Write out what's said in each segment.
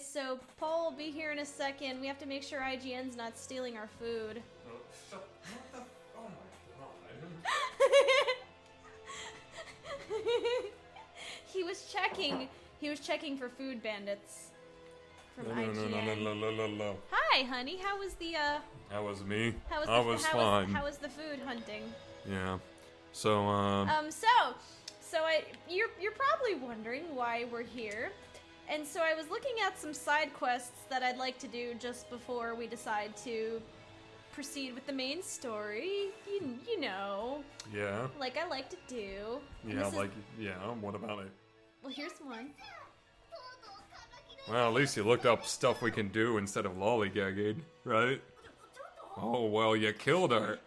Okay, so Paul will be here in a second. We have to make sure IGN's not stealing our food. Oh, what the? Oh my god. He was checking. He was checking for food bandits from IGN. No. Hi, honey. How was the That was me. How was fine. How was the food hunting? Yeah. So, you're probably wondering why we're here. And so I was looking at some side quests that I'd like to do just before we decide to proceed with the main story. You know. Yeah. Like I like to do. Yeah, what about it? Well, here's one. Well, at least you looked up stuff we can do instead of lollygagging, right? Oh, well, you killed her.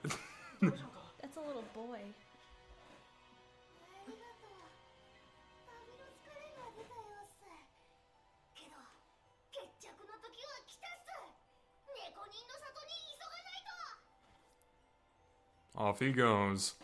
That's a little boy. Off he goes.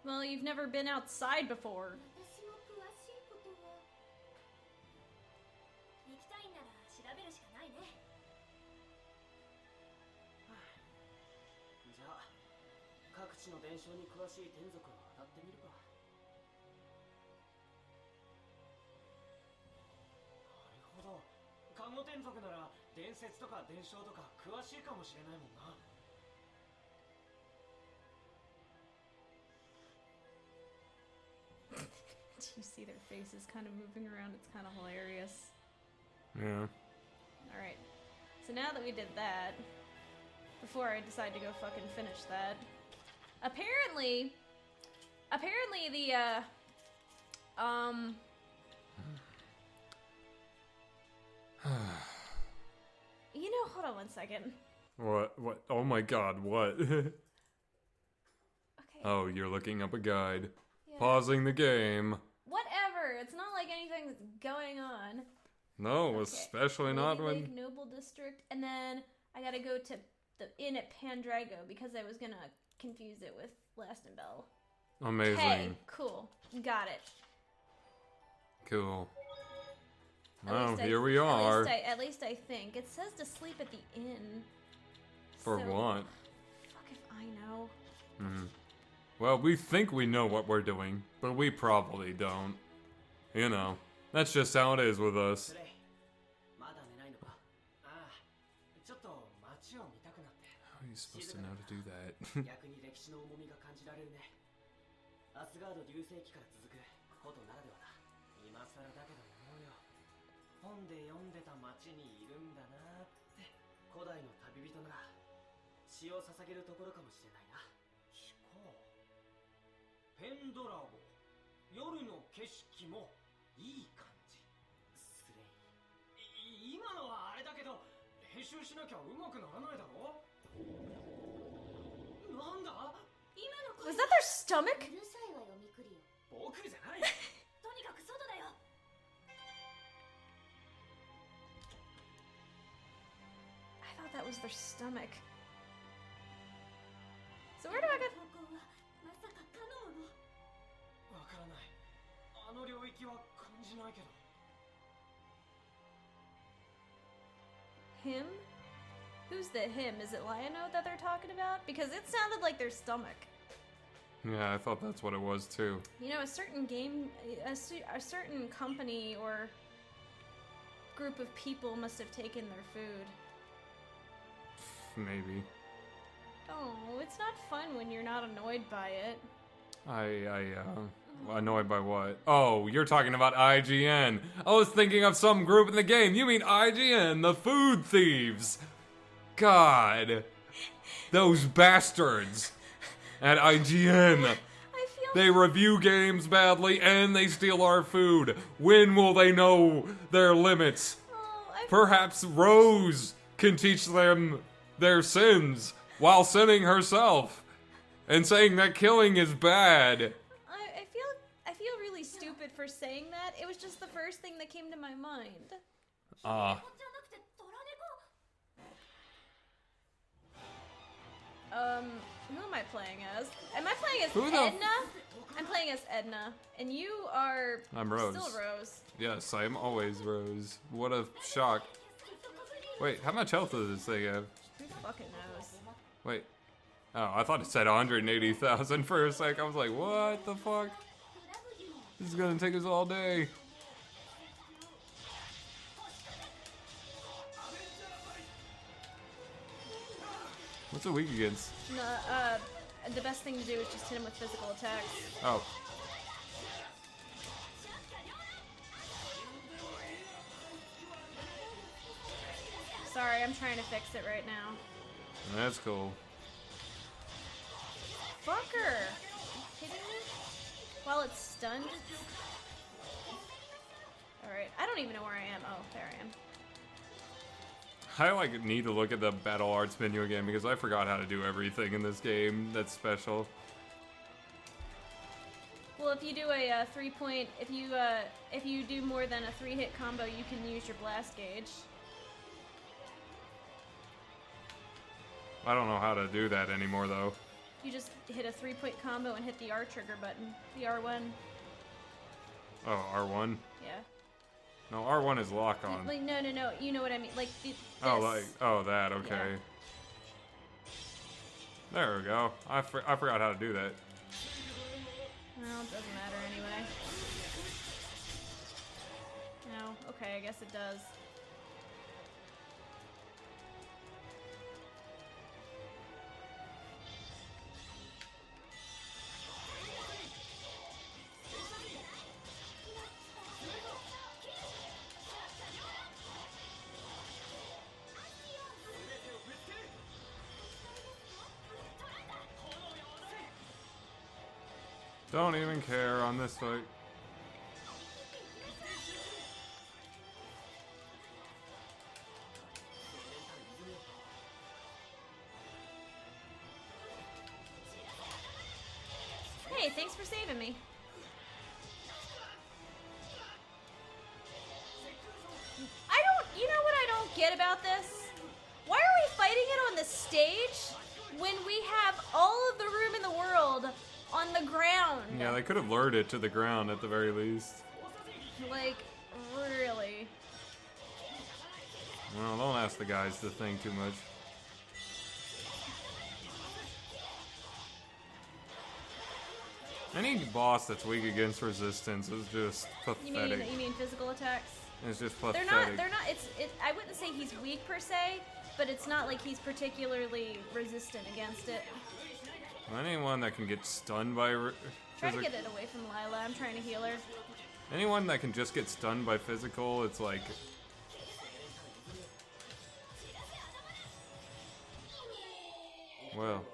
Well, you've never been outside before. You see their faces kind of moving around. It's kind of hilarious. Yeah. Alright. So now that we did that, before I decide to go fucking finish that, apparently the, you know, hold on one second. What? Oh my god, what? Okay. Oh, you're looking up a guide. Yeah. Pausing the game. Whatever. It's not like anything's going on. No, Okay. especially not Lady when... Lake Noble District, and then I gotta go to the inn at Pandrago because I was gonna confuse it with Last and Bell. Amazing. Okay, cool. Got it. Cool. At Well, least here we are. At least I think. It says to sleep at the inn. For So, what? Fuck if I know. Well, we think we know what we're doing, but we probably don't. You know, that's just how it is with us. How are you supposed to know to do that? Was that their stomach? I thought that was their stomach. So where do I go? Him? Who's the him? Is it Lion-O that they're talking about? Because it sounded like their stomach. Yeah, I thought that's what it was too. You know, a certain certain company or group of people must have taken their food. Maybe. Oh, it's not fun when you're not annoyed by it. Annoyed by what? Oh, you're talking about IGN. I was thinking of some group in the game. You mean IGN, the food thieves. God. Those bastards at IGN. I feel They review games badly and they steal our food. When will they know their limits? Oh, Perhaps Rose can teach them their sins while sinning herself and saying that killing is bad. I feel really stupid for saying that. It was just the first thing that came to my mind. Who am I playing as? Am I playing as Edna? I'm playing as Edna, and you are... I'm Rose. Still Rose. Yes, I am always Rose. What a shock. Wait, how much health does this thing have? Who fucking knows? Wait. Oh, I thought it said 180,000 for a sec. I was like, what the fuck? This is gonna take us all day. What's it weak against? No, the best thing to do is just hit him with physical attacks. Oh. Sorry, I'm trying to fix it right now. That's cool. Fucker! Are you kidding me? While it's stunned? Alright, I don't even know where I am. Oh, there I am. I like need to look at the battle arts menu again because I forgot how to do everything in this game that's special. Well, if you do a 3-point, if you do more than a 3-hit combo, you can use your blast gauge. I don't know how to do that anymore though. You just hit a 3-point combo and hit the R trigger button, the R1. Oh, R1? Yeah. No, R1 is lock on. Like no, you know what I mean. Like this. Oh, that, okay. Yeah. There we go. I forgot how to do that. Well, it doesn't matter anyway. No, okay, I guess it does. Don't even care on this fight. Hey, thanks for saving me. You know what I don't get about this? Why are we fighting it on the stage when we have all of the room in the world on the ground? Yeah, they could have lured it to the ground at the very least. Like, really? Well, don't ask the guys to think too much. Any boss that's weak against resistance is just pathetic. You mean physical attacks? It's just pathetic. They're not, I wouldn't say he's weak per se, but it's not like he's particularly resistant against it. Anyone that can get stunned by... Try to get it away from Lila, I'm trying to heal her. Anyone that can just get stunned by physical, it's like... Well...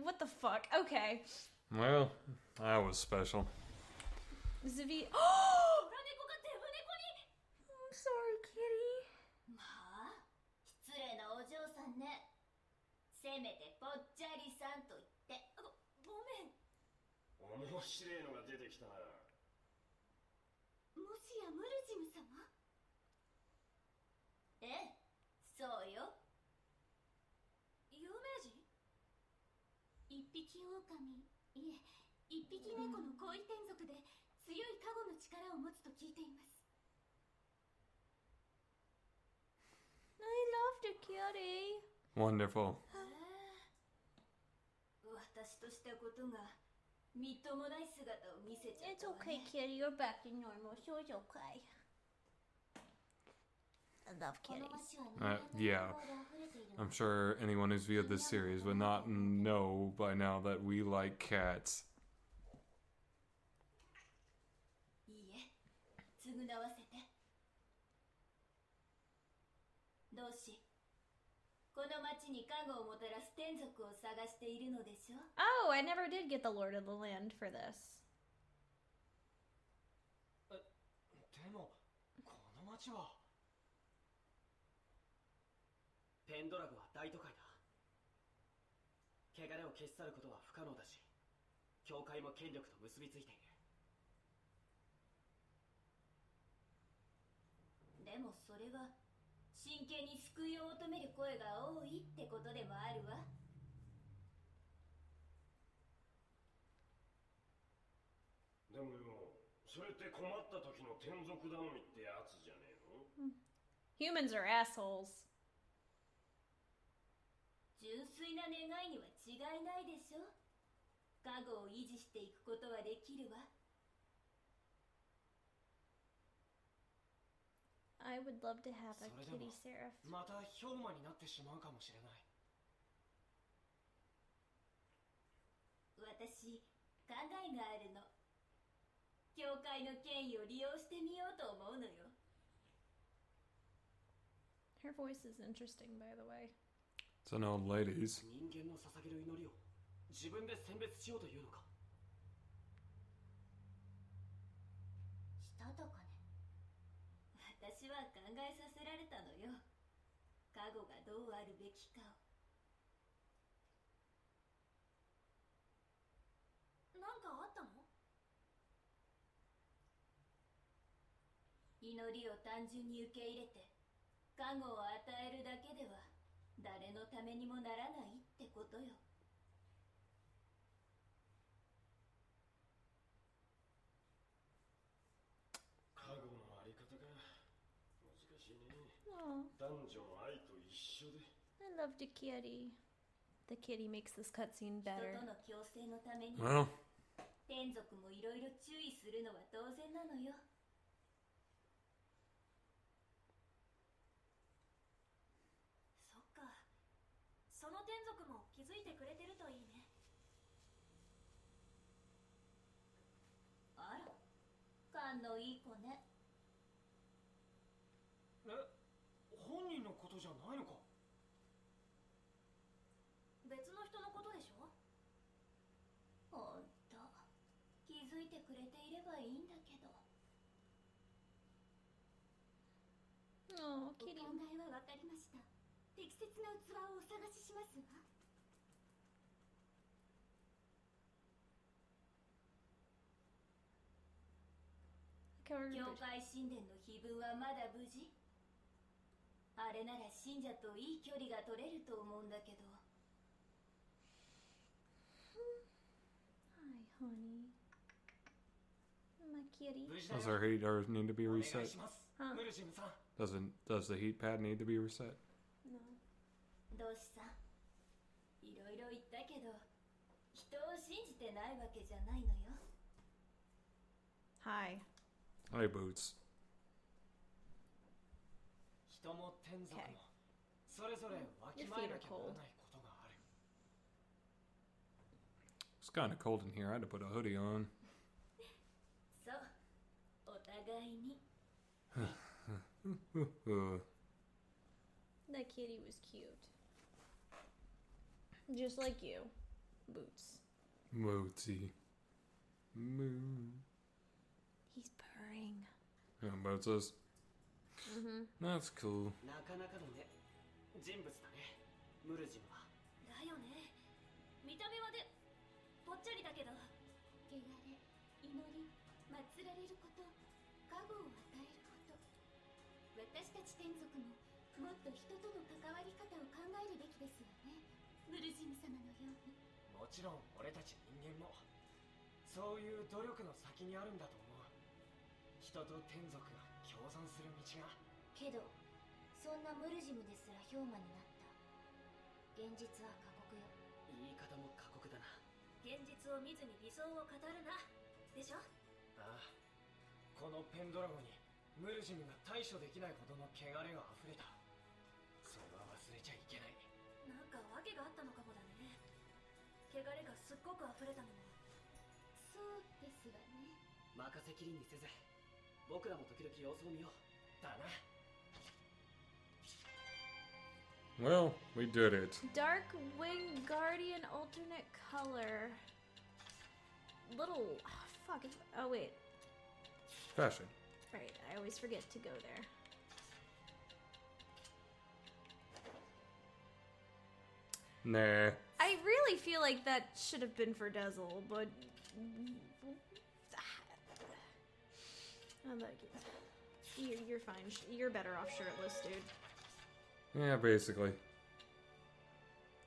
What the fuck? Okay. Well, that was special. Zvi. Oh! I'm sorry, kitty. 失礼なお嬢さんね。せめてぽっちゃりさんと言って。ごめん。面白いのが出てきたな。もしやムルジム様？ええ、そうよ。有名人？一匹狼、いえ、一匹猫の恋天族で強い加護の力を持つと聞いています。I love the kitty. Wonderful. 私としたことがみっともない姿を見せちゃっ It's たわね。 okay, kitty. You're back to normal, so it's okay. I love この kitties. 町は人間の Yeah. 欲望で溢れているの I'm sure anyone who's viewed this series would not know by now that we like cats. いいえ償わせてどうしこの町に加護をもたらす天族を探しているのでしょ Oh, I never did get the Lord of the Land for this. でもこの町はペンドラグは大都会だ。汚れを消し去ることは不可能だし、教会も権力と結びついている。でもそれは真剣に救いを求める声が多いってことでもあるわ。でもよ、それって困った時の天族頼みってやつじゃねえの？ Humans are assholes. 純粋な願いには違いないでしょ。加護を維持していくことはできるわ。I would love to have a それでも kitty seraph. また氷魔になってしまうかもしれない。私考えがあるの。教会の権威を利用してみようと思うのよ。 Her voice is interesting, by the way. It's an old lady's. 人間の捧げる祈りを自分で選別しようというのか。したとかね。私は考えさせられたのよ。加護がどうあるべきかを。なんかあったの？祈りを単純に受け入れて加護を与えるだけでは誰のためにもならないってことよ。加護のあり方が難しいね。 Oh, 男女の愛と一緒で。 I love the kitty. The kitty makes this cutscene 人 better. との共生のために Well, 天族もいろいろ注意するのは当然なのよ。そっか、その天族も気づいてくれてるといいね。あら、勘のいい子ね。本人のことじゃないのか？別の人のことでしょ？ほんと、気づいてくれていればいいんだけど。 Oh, お考 kitty. えはわかりました。適切な器をお探ししますわ。Covered 教 in 会神殿の碑文はまだ無事？あれなら信者といい距離が取れると思うんだけど。 Hi, honey. My kitty. 無事だよ。 does our heater need to be お願い reset? します。 Huh. ムルジムさん。 Does the heat pad need to be reset? No. どうしさん、いろいろ言ったけど、人を信じてないわけじゃないのよ。 Hi. Hi, Boots. 人も天族も Okay. それぞれわき Your まえ feet な are きゃなら cold. ないことがある。 It's kind of cold in here. I had to put a hoodie on. そう、お互いに。 That kitty was cute. Just like you. Boots. Mootsy. Moo. He's purring. Yeah, Boots says. Mm-hmm. That's cool. なかなかのね、人物だね。ムルジムは。だよね。見た目はで、ぽっちゃりだけど。汚れ、祈り、祀られること、加護を与えること。私たち天族も、もっと人との関わり方を考えるべきですよね。ムルジム様のように。もちろん俺たち人間もそういう努力の先にあるんだと思う。人と天族が共存する道が。けど、そんなムルジムですら氷魔になった。現実は過酷よ。言い方も過酷だな。現実を見ずに理想を語るな。でしょ？ああ、このペンドラゴにムルジムが対処できないほどの汚れが溢れた。それは忘れちゃいけない。なんか訳があったのかもだね。汚れがすっごく溢れたのも。そうですわね。任せきりにせず、僕らも時々様子を見よう。だな。 Well, we did it. Dark Wing Guardian alternate color. Little. Oh, fuck. Oh, wait. Fashion. Right, I always forget to go there. Nah. I really feel like that should have been for Dezel, but. I'm like, you're fine. You're better off shirtless, dude. Yeah, basically.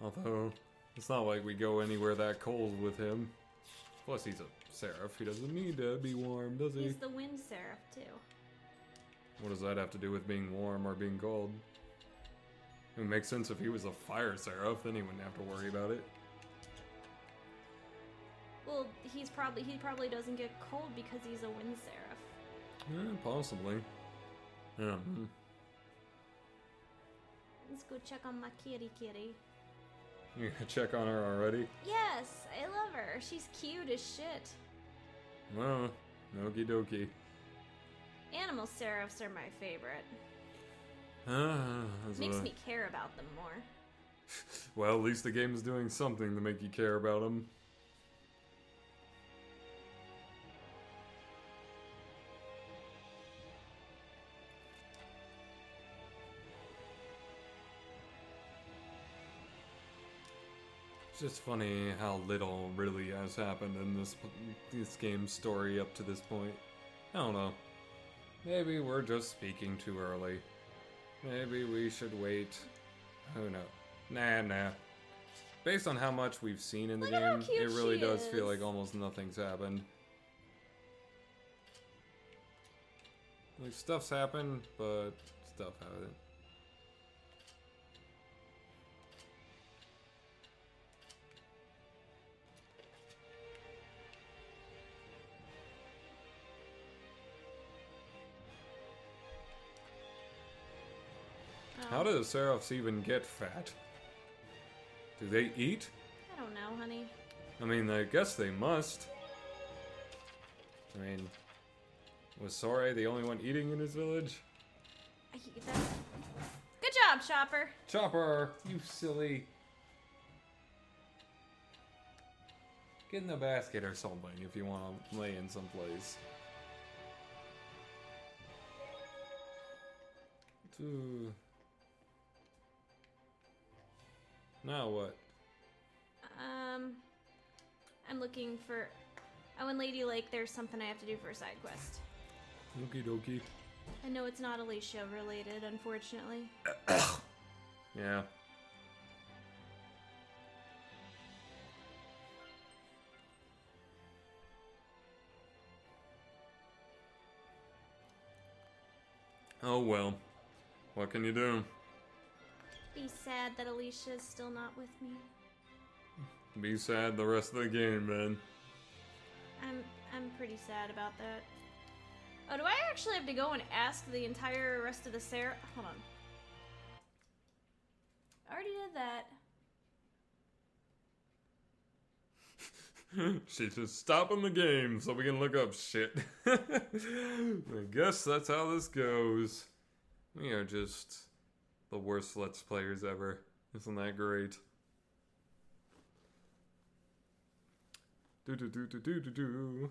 Although, it's not like we go anywhere that cold with him. Plus, he's a seraph. He doesn't need to be warm, does he? He's the wind seraph, too. What does that have to do with being warm or being cold? It would make sense if he was a fire seraph, then he wouldn't have to worry about it. Well, he probably doesn't get cold because he's a wind seraph. Yeah, possibly. Yeah. Let's go check on my kitty. You gonna check on her already? Yes, I love her. She's cute as shit. Well, okie dokie. Animal seraphs are my favorite. That's Makes me care about them more. Well, at least the game is doing something to make you care about them. It's just funny how little really has happened in this game's story up to this point. I don't know. Maybe we're just speaking too early. Maybe we should wait. Who knows? Nah. Based on how much we've seen in the Look at how game, cute it really she does feel is. like almost nothing's happened. Like, stuff's happened, but stuff hasn't. How do the seraphs even get fat? Do they eat? I don't know, honey. I mean, I guess they must. I mean, was Sore the only one eating in his village? Good job, Chopper. Chopper, you silly. Get in the basket or something if you want to lay in someplace. Now what? I'm looking for... Oh, in Lady Lake, there's something I have to do for a side quest. Okie dokie. I know it's not Alicia related, unfortunately. Yeah. Oh well. What can you do? Be sad that Alicia's still not with me. Be sad the rest of the game, man. I'm pretty sad about that. Oh, do I actually have to go and ask the entire rest of the Sarah? Hold on. I already did that. She's just stopping the game so we can look up shit. I guess that's how this goes. We are just the worst Let's Players ever. Isn't that great? Do.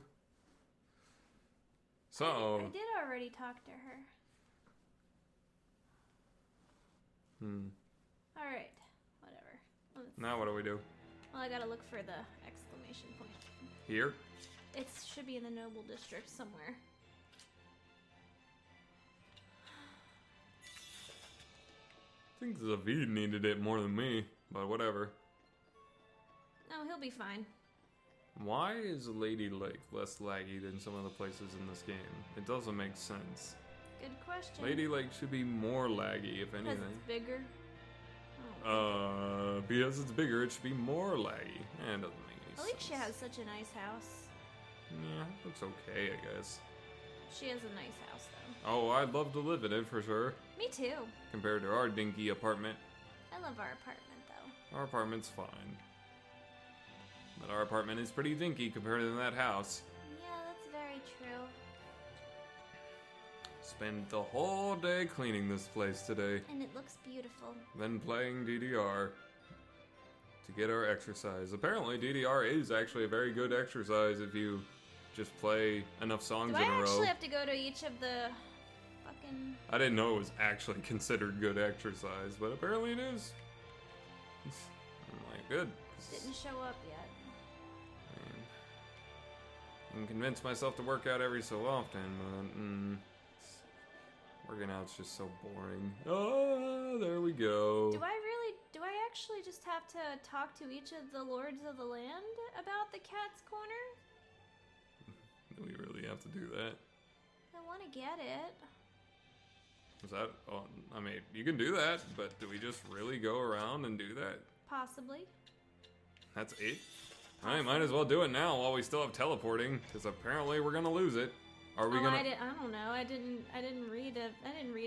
So I did already talk to her. Alright, whatever. Now what do we do? Well, I gotta look for the exclamation point. Here? It should be in the Noble District somewhere. I think Zavid needed it more than me, but whatever. No, he'll be fine. Why is Lady Lake less laggy than some of the places in this game? It doesn't make sense. Good question. Lady Lake should be more laggy, if Because anything. it's bigger. Oh. Because it's bigger, it should be more laggy. It doesn't make any sense. Alicia has such a nice house. Yeah, looks okay, I guess. She has a nice house, though. Oh, I'd love to live in it for sure. Me too. Compared to our dinky apartment. I love our apartment though. Our apartment's fine. But our apartment is pretty dinky compared to that house. Yeah, that's very true. Spent the whole day cleaning this place today. And it looks beautiful. Then playing DDR to get our exercise. Apparently DDR is actually a very good exercise if you just play enough songs Do in a I row. actually have to go to each of the fucking... I didn't know it was actually considered good exercise, but apparently it is. I'm like, good. Didn't show up yet. I can convince myself to work out every so often, but working out's just so boring. Oh, there we go. Do I actually just have to talk to each of the lords of the land about the cat's corner? Do we really have to do that? I want to get it. Is that? Oh, I mean, you can do that, but do we just really go around and do that? Possibly. That's it? I might as well do it now while we still have teleporting, because apparently we're gonna lose it. Are we gonna? I don't know. I didn't read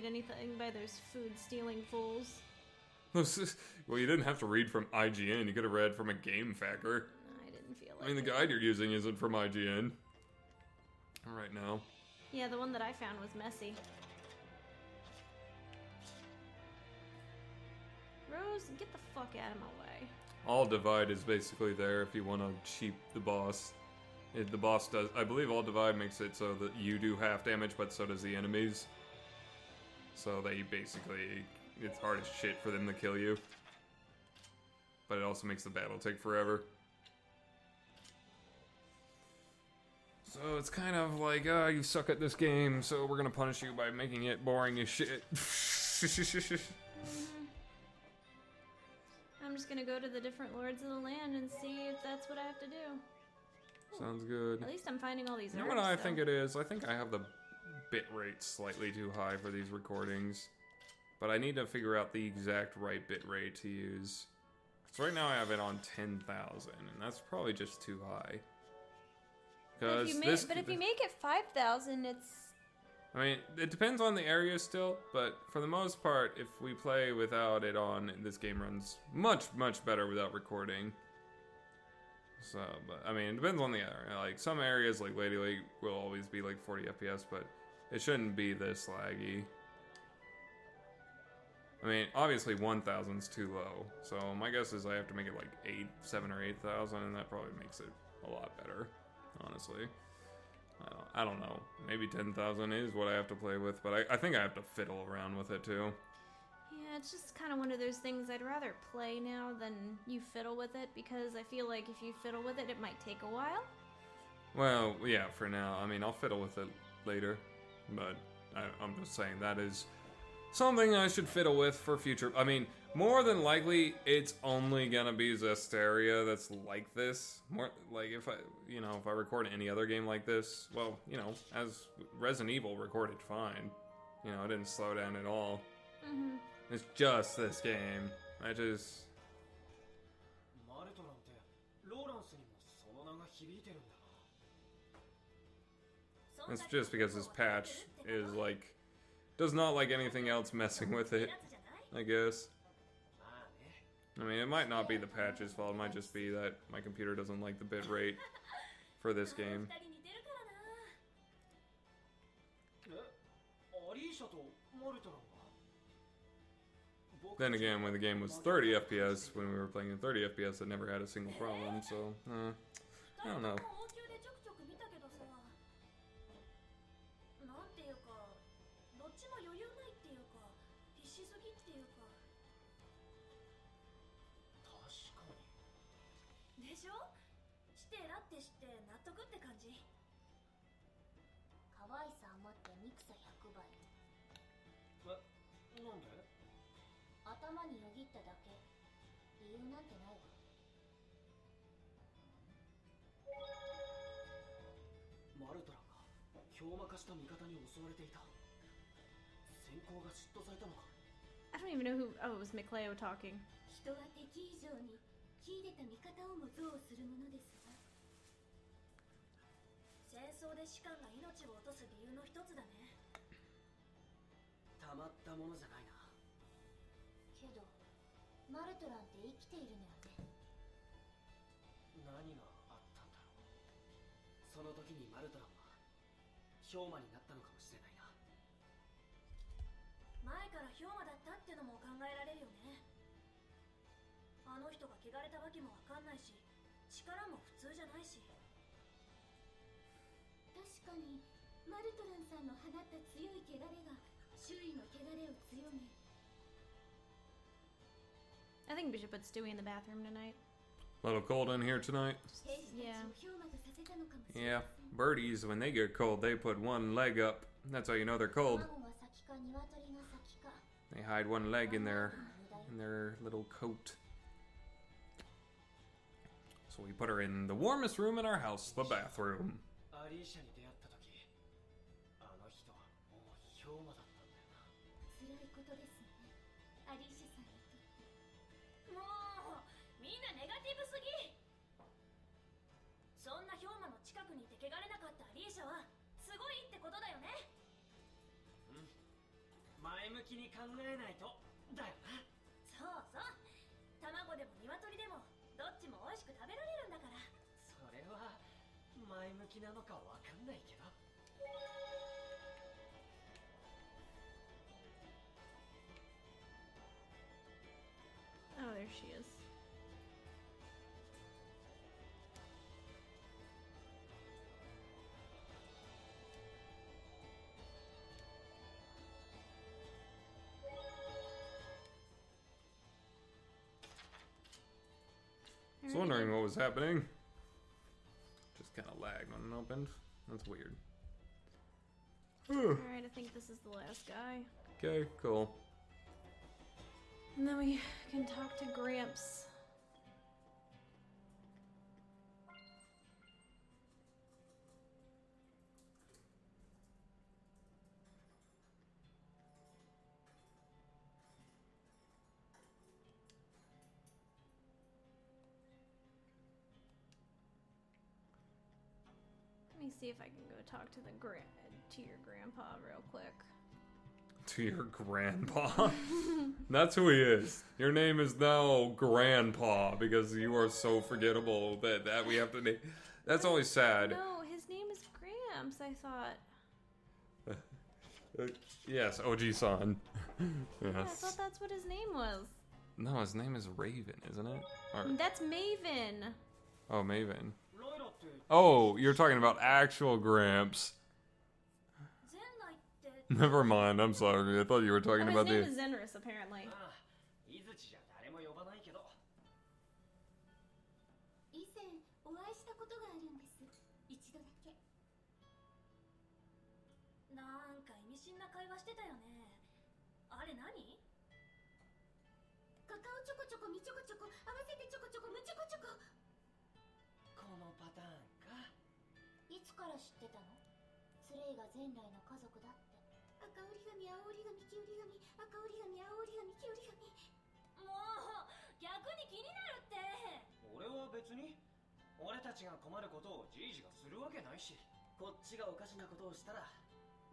anything by those food stealing fools. Well, you didn't have to read from IGN. You could have read from a game factor. I didn't feel like I mean, the it. guide you're using isn't from IGN. All right now. Yeah, the one that I found was messy. Rose, get the fuck out of my way. All divide is basically there if you want to cheap the boss. The boss does, I believe all divide makes it so that you do half damage, but so does the enemies. So they basically, it's hard as shit for them to kill you. But it also makes the battle take forever. So it's kind of like, you suck at this game, so we're gonna punish you by making it boring as shit. I'm just gonna go to the different lords of the land and see if that's what I have to do. Sounds good. At least I'm finding all these You know herbs, what I though. think it is? I think I have the bit rate slightly too high for these recordings. But I need to figure out the exact right bit rate to use. Because right now I have it on 10,000, and that's probably just too high. But if you make it 5,000, it's... I mean, it depends on the area still, but for the most part, if we play without it on, this game runs much, much better without recording. So, but, I mean, it depends on the area. Like, some areas, like Lady Lake, will always be like 40 FPS, but it shouldn't be this laggy. I mean, obviously 1,000's too low, so my guess is I have to make it like 7 or 8,000, and that probably makes it a lot better, honestly. I don't know. Maybe 10,000 is what I have to play with, but I think I have to fiddle around with it too. Yeah, it's just kind of one of those things I'd rather play now than you fiddle with it, because I feel like if you fiddle with it, it might take a while. Well, yeah, for now. I mean, I'll fiddle with it later, but I'm just saying that is something I should fiddle with for future. I mean, more than likely, it's only gonna be Zestiria that's like this. More like if I record any other game like this, well, as Resident Evil recorded fine. It didn't slow down at all. Mm-hmm. It's just this game. It's just because this patch is like, does not like anything else messing with it, I guess. I mean, it might not be the patch's fault, it might just be that my computer doesn't like the bit rate for this game. Then again, when the game was 30 FPS, when we were playing in 30 FPS, it never had a single problem, so, I don't know. I don't even know who... Oh, it was McLeo talking. 人は敵以上に秀でた味方をも憎悪するものですわ。戦争で士官が命を落とす理由の一つだね。たまったものじゃないな。けどマルトランって生きているのよね。何があったんだろう。その時にマルトランは氷馬になったのかもしれないな。前から氷馬だったってのも考えられるよね。あの人が汚れたわけもわかんないし、力も普通じゃないし。確かにマルトランさんの放った強い汚れが周囲の汚れを強め。 I think we should put Stewie in the bathroom tonight. A little cold in here tonight. 兵士たちを氷馬とさせたのかもしれ Yeah, ません。 birdies, when they get cold, they put one leg up. That's how you know they're cold. 卵が先か鶏が先か。 They hide one leg in their little coat. So we put her in the warmest room in our house, the bathroom. アリーシャに出会った時、あの人はもう氷馬だったんだよな。辛いことですね、アリーシャさんにとって。もうみんなネガティブすぎ。そんな氷馬の近くにいて汚れなかったアリーシャはすごいってことだよね。前向きに考えないとだよな。そうそう、卵でも鶏でもどっちも美味しく食べられるんだから。それは前向きなのかわかんないけど。 Oh, there she is. I was wondering what was happening. Just kind of lagged when it opened. That's weird. Alright, I think this is the last guy. Okay, cool. And then we can talk to Gramps. Let me see if I can go talk to your grandpa real quick. To your grandpa? That's who he is. Your name is now Grandpa because you are so forgettable that we have to name. That's always sad. No, his name is Gramps, I thought. Yes, OG-san. Yeah, I Yes. thought that's what his name was. No, his name is Raven, isn't it? Or, That's Maven. oh, Maven. ロイロって Oh, you're talking about actual Gramps. 前来って。 Never mind, I'm sorry. I thought you were talking Oh, his about name the... is Zenris, apparently. ああ、井槌じゃ誰も呼ばないけど。以前お会いしたことがあるんです、一度だけ。なんか意味深な会話してたよね。あれ何？カカオチョコチョコミチョコチョコ合わせてチョコチョコムチョコチョコ。このパターンか。いつから知ってたの？ツレイが前来の家族だって。赤折り紙、青折り紙、黄折り紙、赤折り紙、青折り紙、黄折り紙。もう逆に気になるって。俺は別に。俺たちが困ることをじいじがするわけないし。こっちがおかしなことをしたら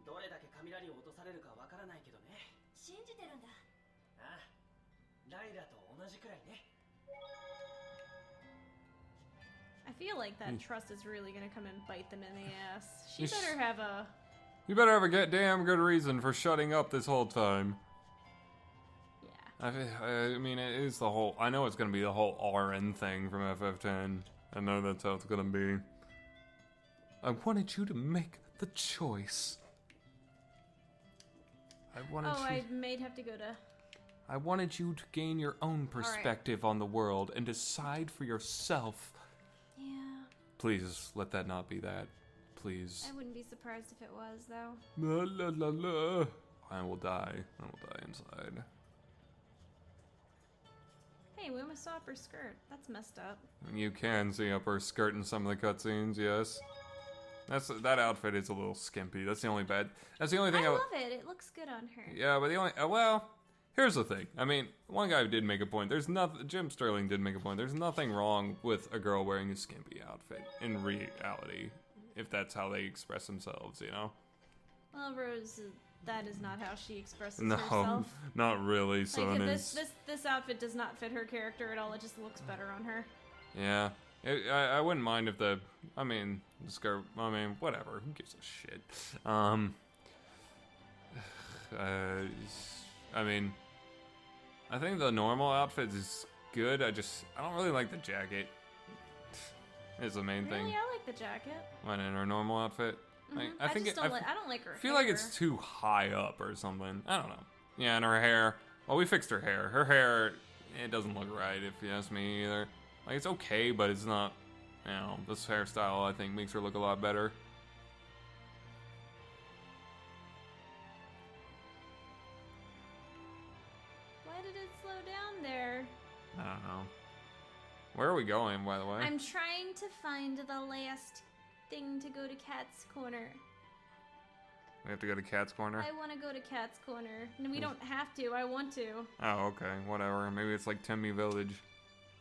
どれだけ雷を落とされるかわからないけどね。信じてるんだ。ああ、ライラと同じくらいね。 I feel like that trust is really gonna come and bite them in the ass. She You sh- better have a... You better have a damn good reason for shutting up this whole time. Yeah. I mean, it is the whole... I know it's going to be the whole RN thing from FF10. I know that's how it's going to be. I wanted you to make the choice. I wanted Oh, you... I may have to go to... I wanted you to gain your own perspective on the world and decide for yourself. Yeah. Please, let that not be that. Please. I wouldn't be surprised if it was, though. La la la la. I will die. I will die inside. Hey, we almost saw up her skirt. That's messed up. You can see up her skirt in some of the cutscenes, yes. That outfit is a little skimpy. That's the only bad. That's the only thing I love it. It looks good on her. Yeah, but the only well, here's the thing. I mean, one guy did make a point. There's nothing. Jim Sterling did make a point. There's nothing wrong with a girl wearing a skimpy outfit in reality, if that's how they express themselves, you know. Well, Rose that is not how she expresses No, herself. not really. So Like, then this outfit does not fit her character at all. It just looks better on her. yeah. I wouldn't mind if the, I mean, the skirt, I mean, whatever, who gives a shit? I mean, I think the normal outfit is good, I don't really like the jacket, is the main thing. Really, I like the jacket. When in her normal outfit? Like, I think just don't I don't like her I feel hair. like it's too high up or something, I don't know. Yeah, and her hair, well, we fixed her hair. Her hair, it doesn't look right if you ask me either. Like, it's okay, but it's not, you know, this hairstyle, I think, makes her look a lot better. Why did it slow down there? I don't know. Where are we going, by the way? I'm trying to find the last thing to go to Cat's Corner. We have to go to Cat's Corner? I want to go to Cat's Corner. And we don't have to. I want to. Oh, okay, whatever. Maybe it's like Tempe Village.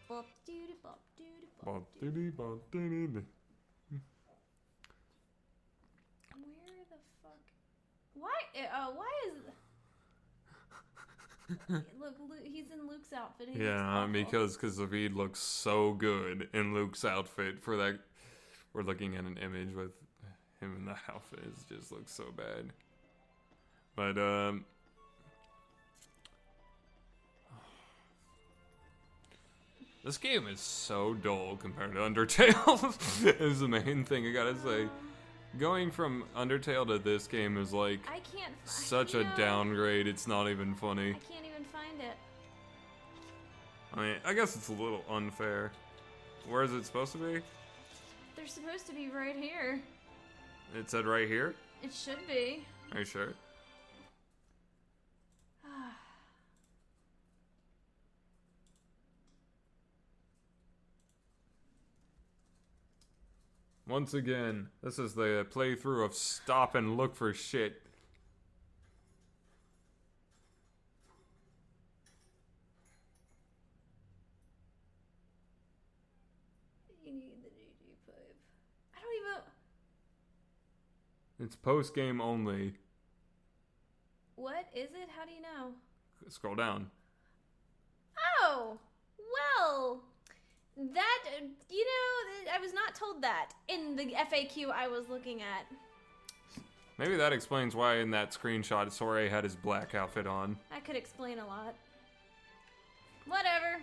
Bop doody bop doody bop Bop doody. diddy bop diddy. Where the fuck? Why is... Look, he's in Luke's outfit. He looks Yeah, awful. because Zavid looks so good in Luke's outfit for that. We're looking at an image with him in the outfit. It just looks so bad. But, this game is so dull compared to Undertale, is the main thing I gotta say. Going from Undertale to this game is like I can't find such a downgrade, it's not even funny. I can't even find it. I mean, I guess it's a little unfair. Where is it supposed to be? They're supposed to be right here. It said right here? It should be. Are you sure? Once again, this is the playthrough of stop and look for shit. You need the GG pipe. I don't even... It's post-game only. What is it? How do you know? Scroll down. Oh! Well... That, you know, I was not told that in the FAQ I was looking at. Maybe that explains why in that screenshot Sorey had his black outfit on. That could explain a lot. Whatever.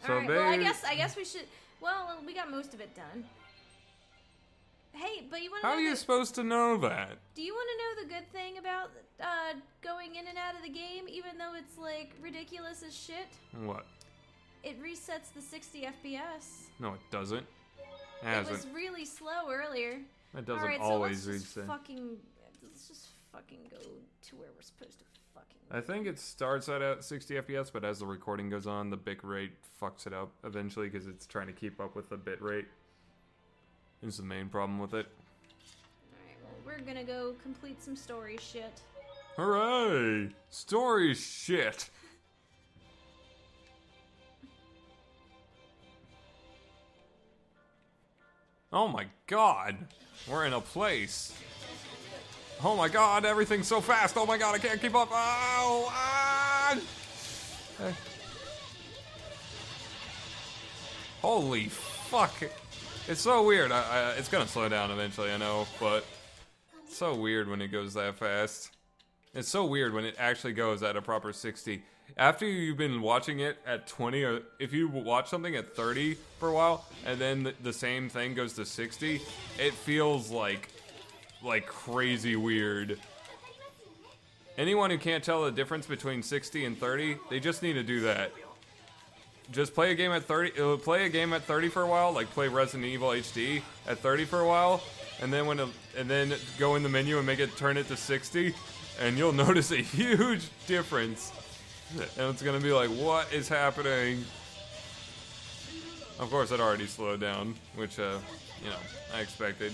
So Alright, well, I guess we should... Well, we got most of it done. Hey, but you want to How know are you supposed to know that? Do you want to know the good thing about going in and out of the game, even though it's, like, ridiculous as shit? What? It resets the 60 FPS. No, it doesn't. It It hasn't. was really slow earlier. It doesn't Alright, always so let's just reset. let's just fucking go to where we're supposed to fucking I think it starts at 60 FPS, but as the recording goes on, the bit rate fucks it up eventually because it's trying to keep up with the bit rate. Is the main problem with it. Alright, well, we're gonna go complete some story shit. Hooray! Story shit! Oh my god! We're in a place. Oh my god, everything's so fast! Oh my god, I can't keep up! Oh! Ah! Holy fuck! It's so weird. It's gonna slow down eventually, I know, but it's so weird when it goes that fast. It's so weird when it actually goes at a proper 60. After you've been watching it at 20, or if you watch something at 30 for a while, and then the same thing goes to 60, it feels like crazy weird. Anyone who can't tell the difference between 60 and 30, they just need to do that. Just play a game at 30. Play a game at 30 for a while, like play Resident Evil HD at 30 for a while, and then then go in the menu and turn it to 60, and you'll notice a huge difference. And it's gonna be like, what is happening? Of course, it already slowed down, which you know, I expected.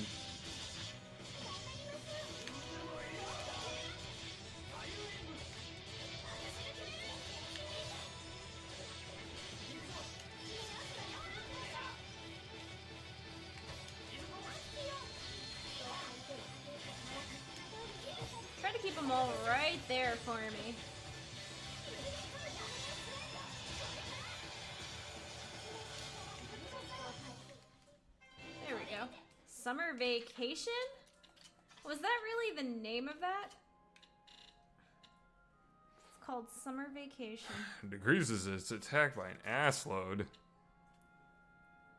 Try to keep them all right there for me. There we go. Summer vacation? Was that really the name of that? It's called Summer Vacation. Decreases its attack by an ass load.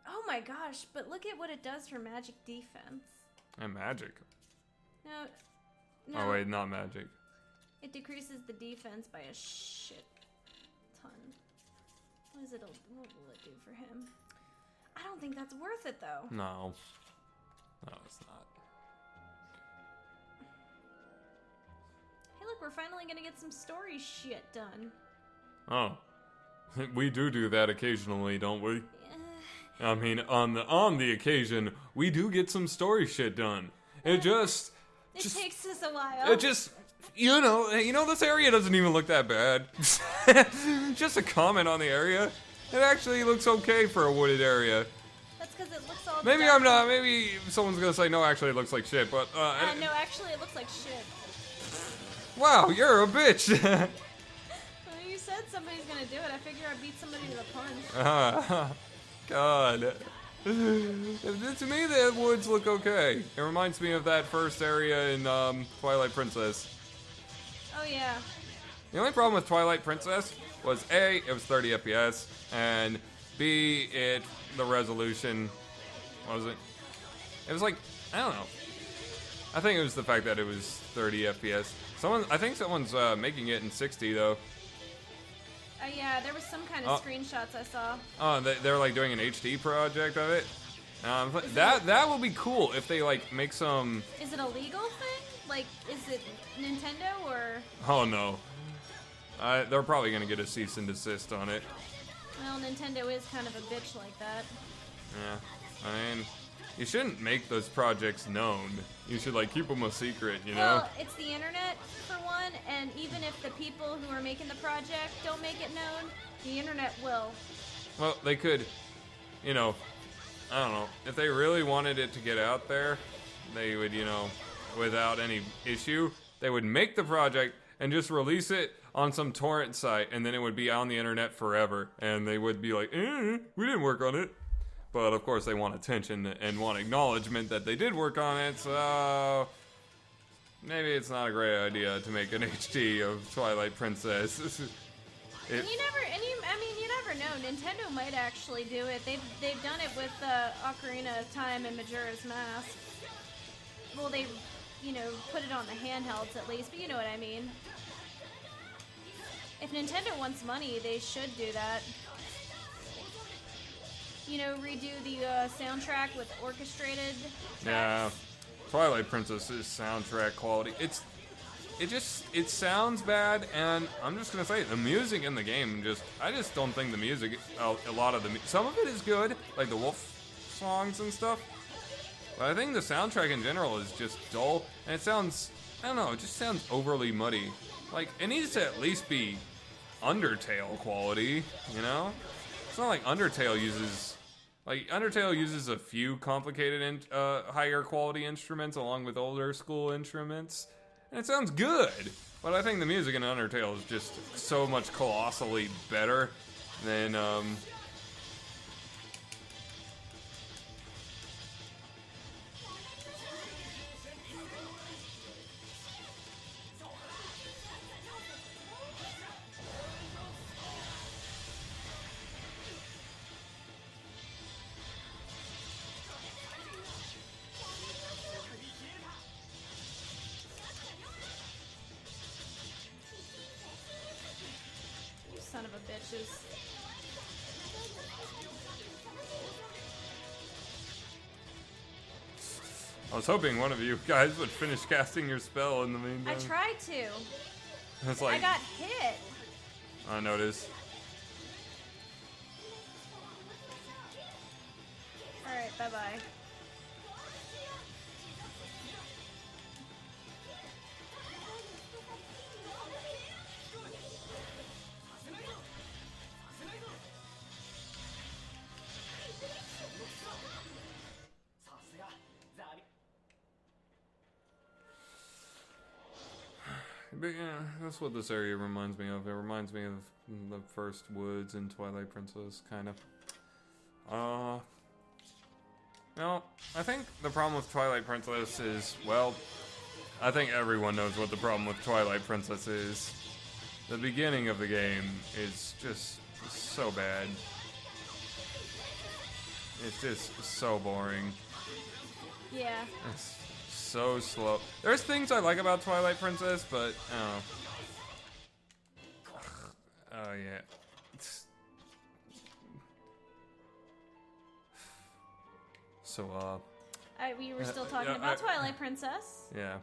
Oh my gosh, but look at what it does for magic defense. And magic. No. No. Oh wait, not magic. It decreases the defense by a shit ton. What will it do for him? I don't think that's worth it though. No. No, it's not. Hey look, we're finally gonna get some story shit done. Oh. We do that occasionally, don't we? Yeah. I mean, on the occasion, we do get some story shit done. It just takes us a while. It just, you know, this area doesn't even look that bad. Just a comment on the area. It actually looks okay for a wooded area. That's because it looks all Maybe dark. I'm not, maybe someone's gonna say, no, actually it looks like shit, but, No, actually it looks like shit. wow, you're a bitch. Well, you said somebody's gonna do it. I figure I'd beat somebody to the punch. God. To me, the woods look okay. It reminds me of that first area in Twilight Princess. Oh yeah. The only problem with Twilight Princess was A, it was 30 FPS, and B, the resolution wasn't. It was like, I don't know. I think it was the fact that it was 30 FPS. I think someone's making it in 60 though. Yeah, there was some kind of screenshots I saw. Oh, they're like doing an HD project of it. That will be cool if they like make some. Is it a legal thing? Like, is it Nintendo or? Oh no. They're probably gonna get a cease and desist on it. Well, Nintendo is kind of a bitch like that. Yeah. I mean, you shouldn't make those projects known. You should like keep them a secret, you know? Well, it's the internet for one, and even if the people who are making the project don't make it known, the internet will. Well, they could, you know, I don't know. If they really wanted it to get out there, they would, you know, without any issue, they would make the project and just release it on some torrent site, and then it would be on the internet forever. And they would be like, we didn't work on it. But of course they want attention and want acknowledgement that they did work on it, so maybe it's not a great idea to make an HD of Twilight Princess. You never know. Nintendo might actually do it. They've done it with Ocarina of Time and Majora's Mask. Well, they, you know, put it on the handhelds at least, but you know what I mean. If Nintendo wants money, they should do that. You know, redo the soundtrack with orchestrated tracks. Yeah, Twilight Princess's soundtrack quality. It sounds bad, and I'm just gonna say the music in the game I just don't think the music, some of it is good, like the wolf songs and stuff. But I think the soundtrack in general is just dull, and it sounds, I don't know, it just sounds overly muddy. Like it needs to at least be Undertale quality, you know? It's not like Undertale uses a few complicated and higher quality instruments along with older school instruments, and it sounds good. But I think the music in Undertale is just so much colossally better than Son of a bitches. I was hoping one of you guys would finish casting your spell in the meantime. I tried to. It's like I got hit. I noticed. Alright, bye-bye. But yeah, that's what this area reminds me of. It reminds me of the first woods in Twilight Princess, kind of. No, I think the problem with Twilight Princess is, well, I think everyone knows what the problem with Twilight Princess is. The beginning of the game is just so bad. It's just so boring. Yeah. It's so slow. There's things I like about Twilight Princess, but oh yeah. So We were still talking about Twilight Princess. yeah.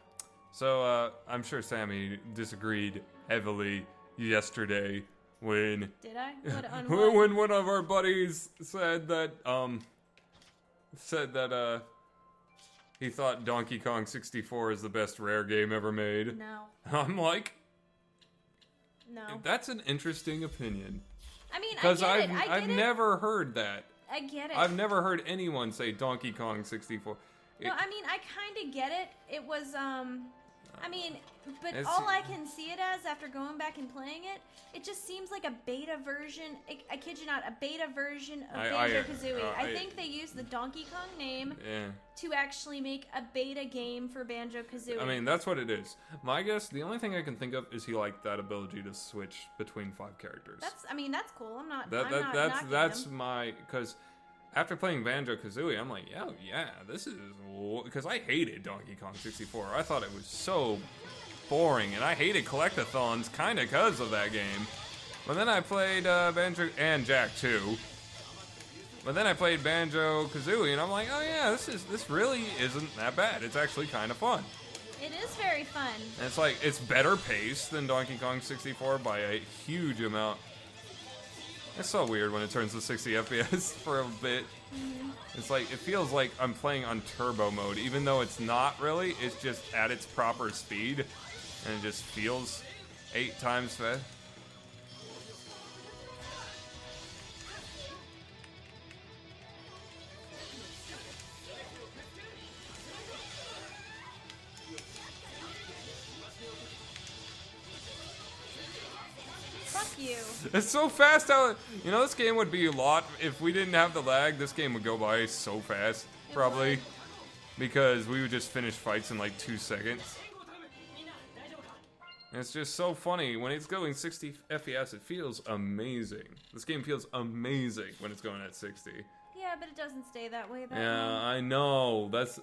So I'm sure Sammy disagreed heavily yesterday when Did I? What? when one of our buddies said that he thought Donkey Kong 64 is the best rare game ever made. No. I'm like, No. that's an interesting opinion. I mean, Because I get I've it. never heard that. I get it. I've never heard anyone say Donkey Kong 64. No, I mean, I kind of get it. It was, I mean, but It's- all I can see it as after going back and playing it, it just seems like a beta version. I kid you not, a beta version of Banjo-Kazooie. I think they used the Donkey Kong name Yeah. to actually make a beta game for Banjo-Kazooie. I mean, that's what it is. My guess, the only thing I can think of is he liked that ability to switch between 5 characters. that's cool. I'm not. That's my, because after playing Banjo-Kazooie, I'm like, oh yeah, this is, because I hated Donkey Kong 64. I thought it was so boring, and I hated collectathons kind of because of that game. But then I played Banjo, and Jack too. But then I played Banjo-Kazooie, and I'm like, oh yeah, this really isn't that bad. It's actually kind of fun. It is very fun. And it's like, it's better paced than Donkey Kong 64 by a huge amount. It's so weird when it turns to 60 FPS for a bit. Mm-hmm. It's like, it feels like I'm playing on turbo mode, even though it's not really. It's just at its proper speed, and it just feels 8 times fast. Fuck you. It's so fast how, you know, this game would be a lot, if we didn't have the lag, this game would go by so fast, probably. would. Because we would just finish fights in like 2 seconds. And it's just so funny, when it's going 60 FPS, it feels amazing. This game feels amazing when it's going at 60. Yeah, but it doesn't stay that way. Yeah, I know, that's,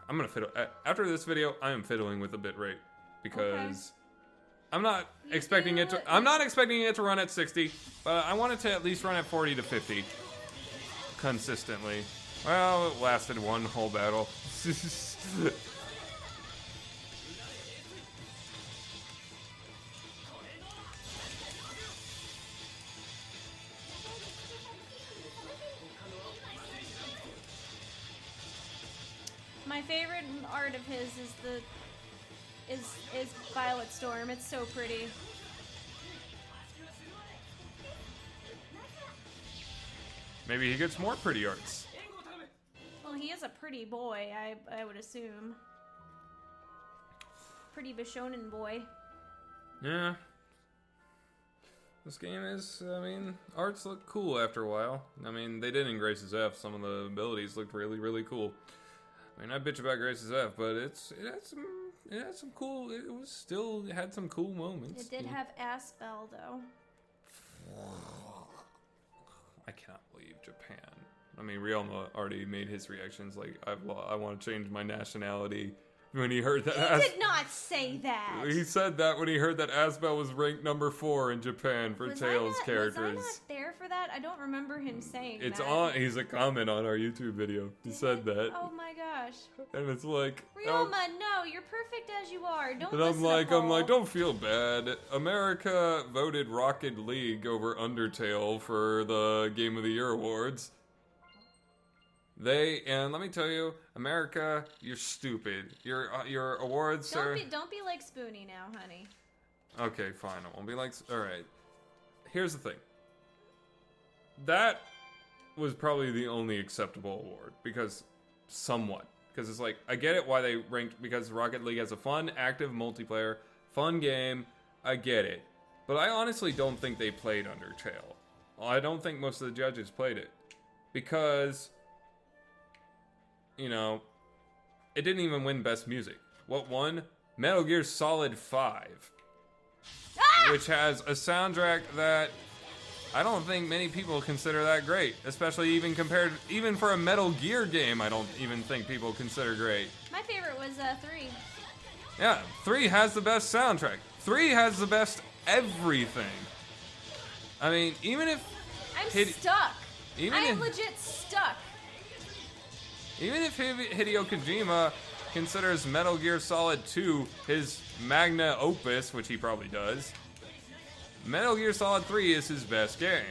I'm gonna fiddle, after this video, I am fiddling with the bitrate. Because I'm not expecting it to. I'm not expecting it to run at 60, but I want it to at least run at 40 to 50 consistently. Well, it lasted one whole battle. My favorite art of his is Violet Storm. It's so pretty. Maybe he gets more pretty arts. Well, he is a pretty boy, I would assume. Pretty Bishonen boy. Yeah. This game is, I mean, arts look cool after a while. I mean, they did in Grace's F. Some of the abilities looked really, really cool. I mean, I bitch about Grace's F, but it had some cool. It had some cool moments. It did have Aspel though. I cannot believe Japan. I mean, Ryoma already made his reactions like, I want to change my nationality when he heard that. He did not say that. He said that when he heard that Aspel was ranked number 4 in Japan for Tails characters. Was I not there for that? I don't remember him saying It's that. he's a comment on our YouTube video. He said that. Oh my gosh. And it's like, Ryoma, no, you're perfect as you are. Don't and listen I'm to Paul. like, don't feel bad. America voted Rocket League over Undertale for the Game of the Year awards. And let me tell you, America, you're stupid. Your awards are... Don't be like Spoonie now, honey. Okay, fine. I won't be like... Alright. Here's the thing. That was probably the only acceptable award. Because... Somewhat. Because it's like, I get it why they ranked... Because Rocket League has a fun, active multiplayer fun game. I get it. But I honestly don't think they played Undertale. I don't think most of the judges played it. Because, you know, it didn't even win Best Music. What won? Metal Gear Solid 5. Which has a soundtrack that I don't think many people consider that great. Especially even for a Metal Gear game, I don't even think people consider great. My favorite was 3. Yeah, 3 has the best soundtrack. 3 has the best everything. I mean, even if... I'm stuck. I'm if, legit stuck. Even if Hideo Kojima considers Metal Gear Solid 2 his magna opus, which he probably does, Metal Gear Solid 3 is his best game.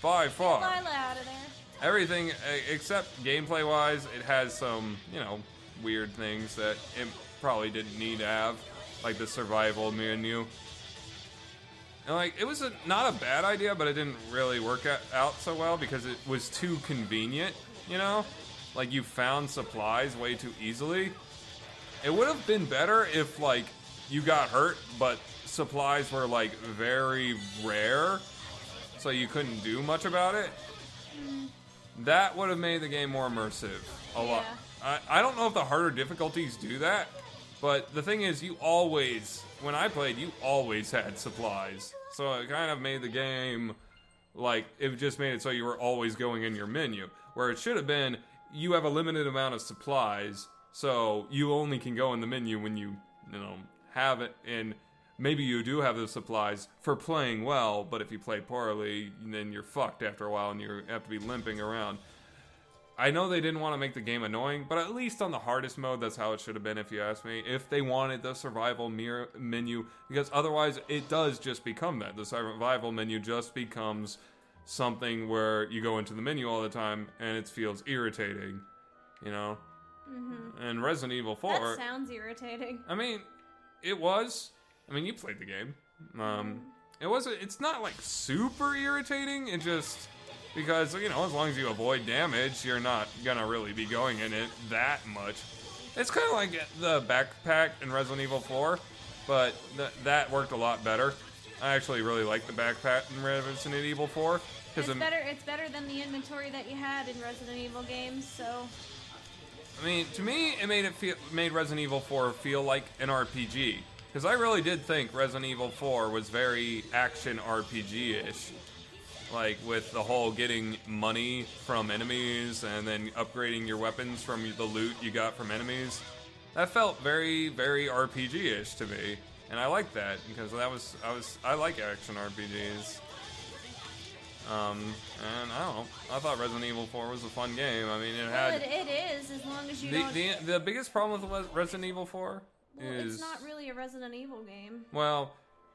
By far. Lila out of there. Everything, except gameplay-wise, it has some, you know, weird things that it probably didn't need to have. Like the survival menu. And like, it was not a bad idea, but it didn't really work out so well because it was too convenient, you know? Like, you found supplies way too easily. It would have been better if, like, you got hurt, but supplies were, like, very rare, so you couldn't do much about it. That would have made the game more immersive. A lot. I don't know if the harder difficulties do that, but the thing is, when I played, you always had supplies. So it kind of made the game, like, it just made it so you were always going in your menu. Where it should have been, you have a limited amount of supplies, so you only can go in the menu when you have it, and maybe you do have the supplies for playing well, but if you play poorly, then you're fucked after a while and you have to be limping around. I know they didn't want to make the game annoying, but at least on the hardest mode, that's how it should have been, if you ask me. If they wanted the survival menu, because otherwise it does just become that. The survival menu just becomes something where you go into the menu all the time and it feels irritating, you know? Mm-hmm. And Resident Evil 4... That sounds irritating. I mean, it was. I mean, you played the game. It's not, like, super irritating. It just... Because, you know, as long as you avoid damage, you're not gonna really be going in it that much. It's kind of like the backpack in Resident Evil 4, but that worked a lot better. I actually really like the backpack in Resident Evil 4. It's better than the inventory that you had in Resident Evil games, so... I mean, to me, it made Resident Evil 4 feel like an RPG. Because I really did think Resident Evil 4 was very action RPG-ish. Like, with the whole getting money from enemies and then upgrading your weapons from the loot you got from enemies. That felt very, very RPG-ish to me. And I like that, because I like action RPGs. And I don't know. I thought Resident Evil 4 was a fun game. I mean, it is, as long as you don't... The biggest problem with Resident Evil 4 is... it's not really a Resident Evil game. Well,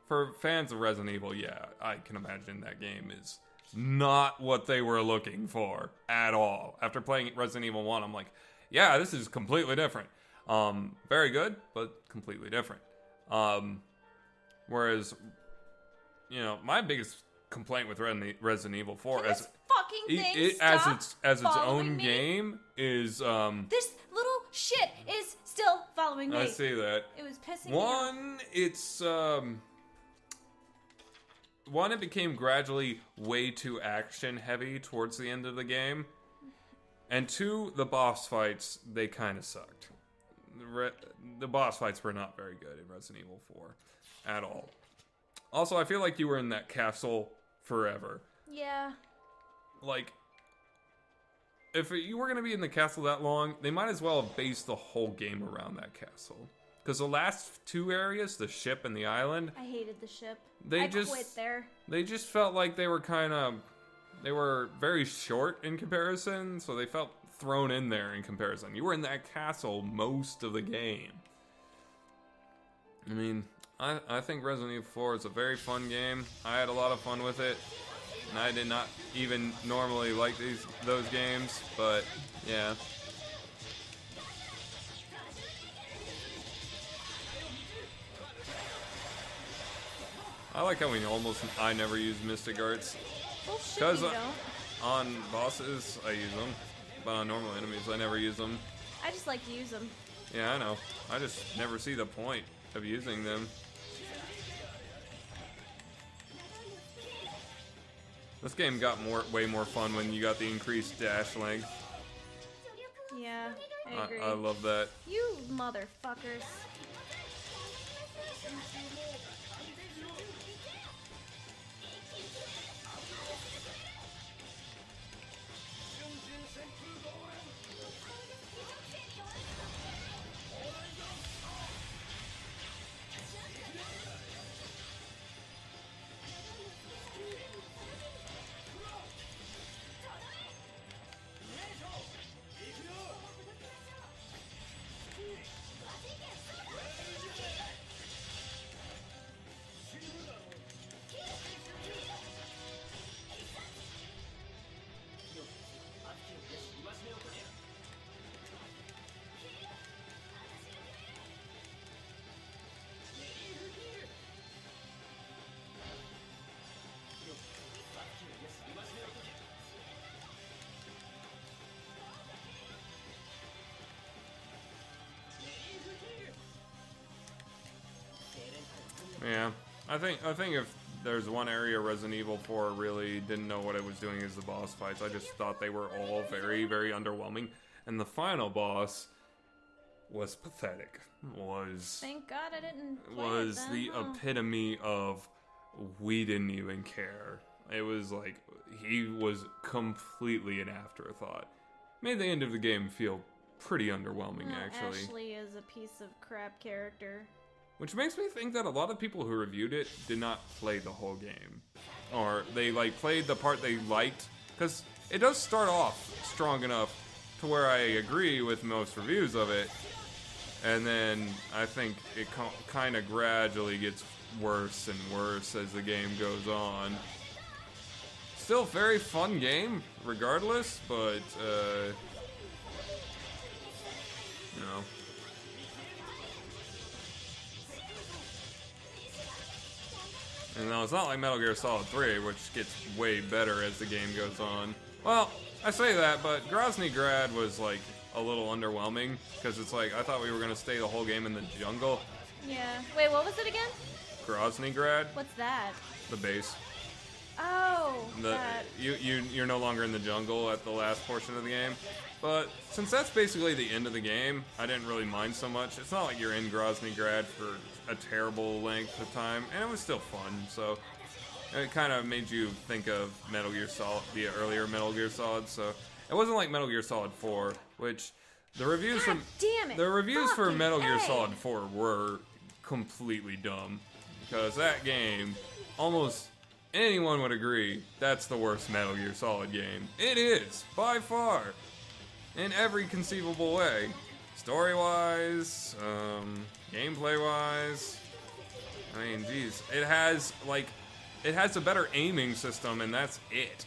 for fans of Resident Evil, yeah, I can imagine that game is not what they were looking for at all. After playing Resident Evil 1, I'm like, yeah, this is completely different. Very good, but completely different. Whereas, you know, my biggest complaint with Resident Evil 4 as its own game is this little shit is still following me. I see that. It was pissing me off. It became gradually way too action heavy towards the end of the game. And 2, the boss fights, they kind of sucked. The boss fights were not very good in Resident Evil 4 at all. Also, I feel like you were in that castle forever. Yeah. Like, if you were going to be in the castle that long, they might as well have based the whole game around that castle. Because the last 2 areas, the ship and the island... I hated the ship. I quit there. They just felt like they were very short in comparison, so they felt thrown in there in comparison. You were in that castle most of the game. I mean, I think Resident Evil 4 is a very fun game. I had a lot of fun with it. And I did not even normally like those games, but yeah. I like how I never use Mystic Arts. Bullshit, Because you don't. on bosses, I use them. But on normal enemies, I never use them. I just like to use them. Yeah, I know. I just never see the point of using them. This game got way more fun when you got the increased dash length. Yeah, I agree. I love that. You motherfuckers. Yeah, I think if there's one area Resident Evil 4 really didn't know what it was doing is the boss fights. I just thought they were all very, very underwhelming, and the final boss was pathetic. Thank God I didn't play Was it then, the epitome of we didn't even care. It was like he was completely an afterthought. Made the end of the game feel pretty underwhelming, No, actually. Ashley is a piece of crap character. Which makes me think that a lot of people who reviewed it did not play the whole game. Or they like played the part they liked. Because it does start off strong enough to where I agree with most reviews of it. And then I think it kind of gradually gets worse and worse as the game goes on. Still very fun game, regardless, but, you know. And no, it's not like Metal Gear Solid 3, which gets way better as the game goes on. Well, I say that, but Grozny Grad was, like, a little underwhelming, because it's like, I thought we were going to stay the whole game in the jungle. Yeah. Wait, what was it again? Grozny Grad, What's that? the base. Oh, that. You're no longer in the jungle at the last portion of the game. But since that's basically the end of the game, I didn't really mind so much. It's not like you're in Grozny Grad for a terrible length of time, and it was still fun, so it kind of made you think of Metal Gear Solid, the earlier Metal Gear Solid, so it wasn't like Metal Gear Solid 4, which the reviews God damn it. the reviews for Fucking Metal Gear A. Solid 4 were completely dumb, because that game, almost anyone would agree, that's the worst Metal Gear Solid game. It is, by far, in every conceivable way. Story-wise, gameplay-wise, I mean, geez, it has a better aiming system, and that's it.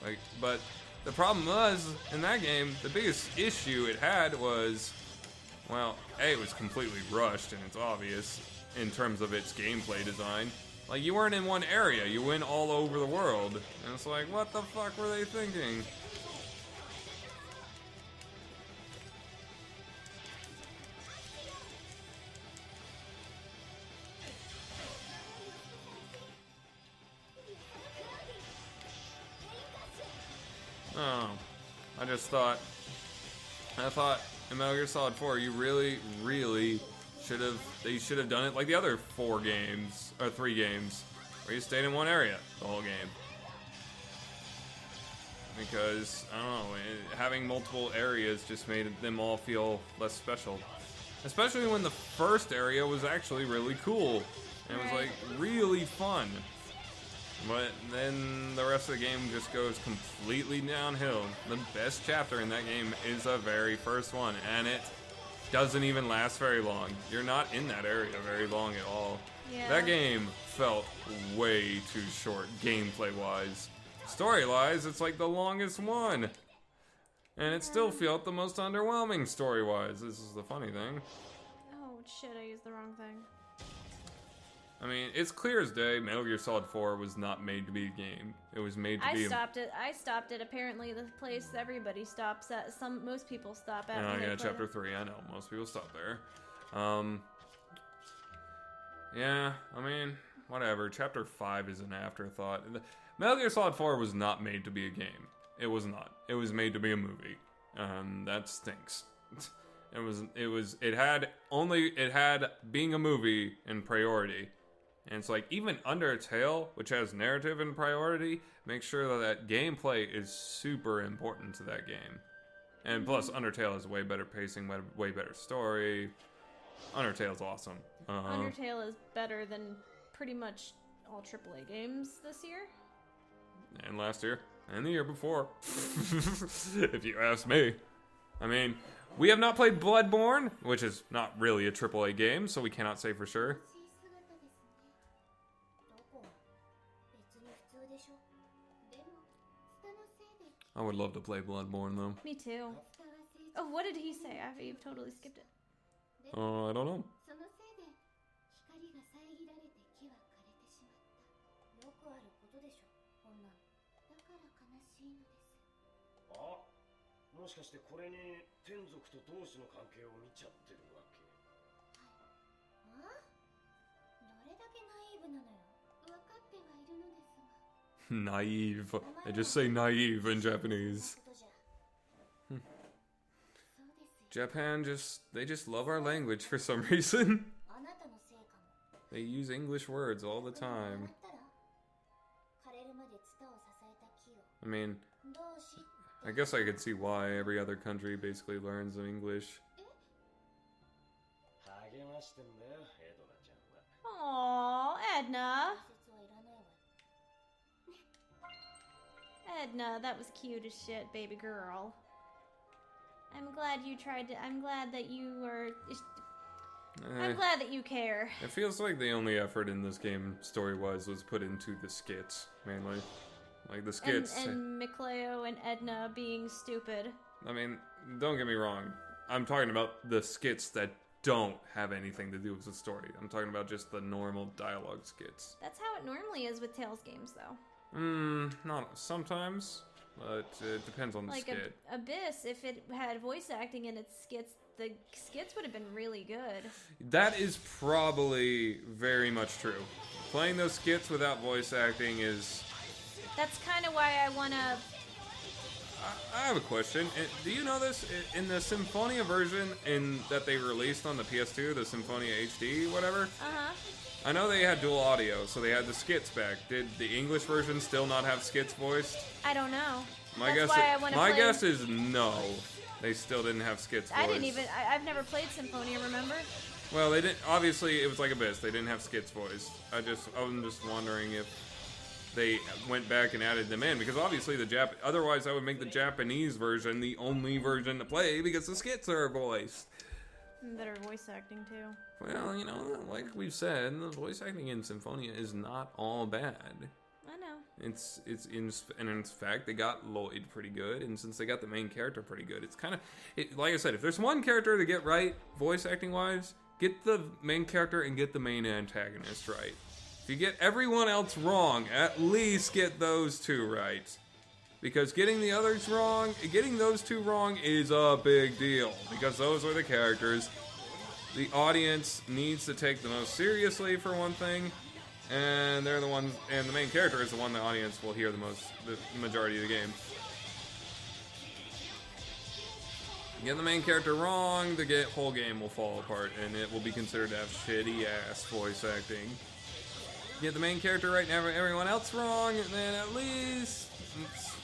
Like, but the problem was, in that game, the biggest issue it had was, well, A, it was completely rushed, and it's obvious in terms of its gameplay design. Like, you weren't in one area, you went all over the world, and it's like, what the fuck were they thinking? Oh, I thought in Metal Gear Solid 4, you really they should have done it like the other 4 games, or 3 games, where you stayed in one area the whole game. Because, I don't know, having multiple areas just made them all feel less special. Especially when the first area was actually really cool, and it was like really fun. But then the rest of the game just goes completely downhill. The best chapter in that game is the very first one, and it doesn't even last very long. You're not in that area very long at all. Yeah. That game felt way too short, gameplay-wise. Story-wise, it's like the longest one. And it still felt the most underwhelming story-wise. This is the funny thing. Oh, shit, I used the wrong thing. I mean, it's clear as day, Metal Gear Solid 4 was not made to be a game. It was made to be I stopped it. Apparently the place everybody stops at. Most people stop at. when they yeah, play Chapter them. 3, I know. Most people stop there. Yeah, I mean, whatever. Chapter 5 is an afterthought. Metal Gear Solid 4 was not made to be a game. It was not. It was made to be a movie. That stinks. It had being a movie in priority. And it's like, even Undertale, which has narrative in priority, make sure that gameplay is super important to that game. And plus, Undertale has way better pacing, way better story. Undertale's awesome. Undertale is better than pretty much all AAA games this year. And last year. And the year before. If you ask me. I mean, we have not played Bloodborne, which is not really a AAA game, so we cannot say for sure. I would love to play Bloodborne, though. Me too. Oh, what did he say? You've totally skipped it. I don't know. あ、もしかしてこれに天族と同志の関係を見ちゃってるわけ？あ？どれだけナイーブなのよ。分かってはいるのですが。Naive. They just say naive in Japanese. Japan they just love our language for some reason. They use English words all the time. I mean, I guess I could see why every other country basically learns English. Aww, Edna. Edna, that was cute as shit, baby girl. I'm glad you tried to. I'm glad that you were. I'm glad that you care. It feels like the only effort in this game, story-wise, was put into the skits, mainly. Like the skits. And Mikleo and Edna being stupid. I mean, don't get me wrong. I'm talking about the skits that don't have anything to do with the story. I'm talking about just the normal dialogue skits. That's how it normally is with Tales games, though. Not sometimes, but it depends on the skit. Like Abyss, if it had voice acting in its skits, the skits would have been really good. That is probably very much true. Playing those skits without voice acting is... That's kind of why I want to... I have a question. Do you know this? In the Symphonia version that they released on the PS2, the Symphonia HD, whatever? Uh-huh. I know they had dual audio, so they had the skits back. Did the English version still not have skits voiced? I don't know. My guess is no. They still didn't have skits voiced. I've never played Symphonia, remember? Well, they didn't. Obviously, it was like Abyss. They didn't have skits voiced. I'm just wondering if they went back and added them in, because obviously otherwise I would make the Japanese version the only version to play because the skits are voiced. Better voice acting too. Well, you know, like we've said, the voice acting in Symphonia is not all bad. I know. In fact, they got Lloyd pretty good, and since they got the main character pretty good, it's kind of, like I said, if there's one character to get right, voice acting wise, get the main character and get the main antagonist right. If you get everyone else wrong, at least get those two right. Because getting those two wrong is a big deal. Because those are the characters the audience needs to take the most seriously, for one thing. And they're the ones, and the main character is the one the audience will hear the majority of the game. Get the main character wrong, the whole game will fall apart, and it will be considered to have shitty-ass voice acting. Get the main character right and everyone else wrong, and then at least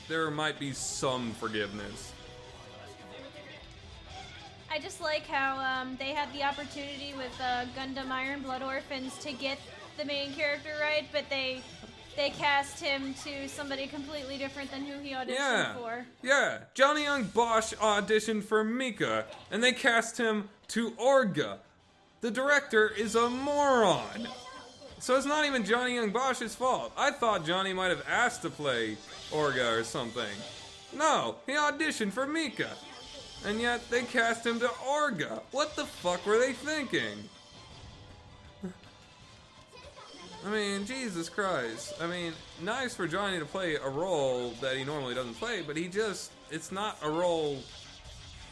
there might be some forgiveness. I just like how they had the opportunity with Gundam Iron Blood Orphans to get the main character right, but they cast him to somebody completely different than who he auditioned for. Yeah, Johnny Young Bosch auditioned for Mika, and they cast him to Orga. The director is a moron. So it's not even Johnny Young Bosch's fault. I thought Johnny might have asked to play Orga or something. No, he auditioned for Mika. And yet they cast him to Orga. What the fuck were they thinking? I mean, Jesus Christ. I mean, nice for Johnny to play a role that he normally doesn't play, but it's not a role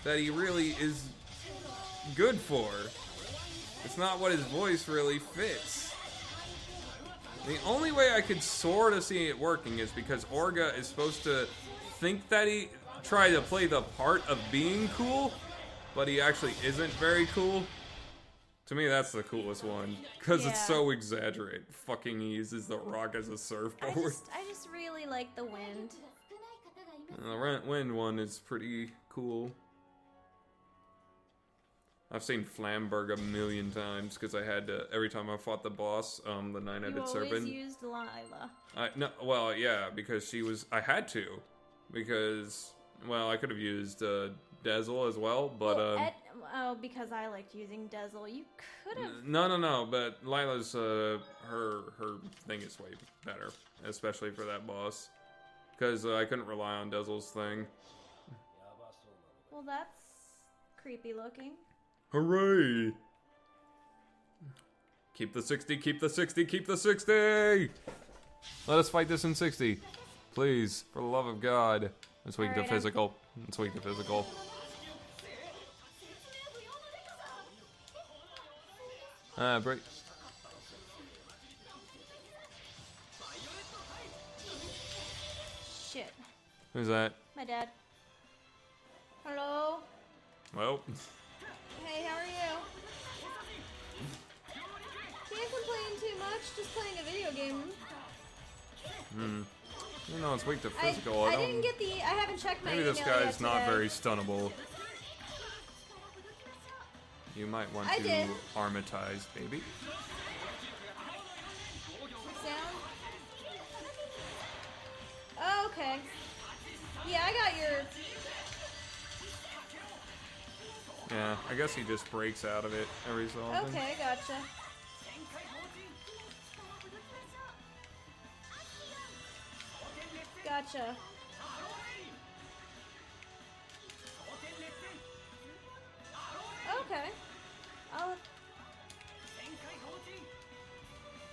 that he really is good for. It's not what his voice really fits. The only way I could sort of see it working is because Orga is supposed to think that he try to play the part of being cool, but he actually isn't very cool. To me, that's the coolest one because it's Yeah. so exaggerated. Fucking he uses the rock as a surfboard. I just really like the wind. 少ない方がいます The wind one is pretty cool. I've seen Flamberg a million times because I had to every time I fought the boss, the You nine-headed always serpent. used Lila. Well, yeah, because I had to, because I could have used Dazzle as well, but Because I liked using Dazzle. You could have. no, but Lila's her thing is way better, especially for that boss, because I couldn't rely on Dazzle's thing. Well, that's creepy looking. Hooray! Keep the 60, keep the 60, keep the 60! Let us fight this in 60. Please, for the love of God. Let's weak to Alright, physical. Let's weak to physical. Break. Shit. Who's that? My dad. Hello? Well, Hey, how are you? Can't complain too much, just playing a video game. it's weak to I physical. I don't. didn't get the. I haven't checked my Maybe email this yet guy's not today. very stunnable. You might want I to did. armatize, baby. Sound? Oh, okay. Yeah, I got your. Yeah, I guess he just breaks out of it every so often. Okay, gotcha. Gotcha. Okay.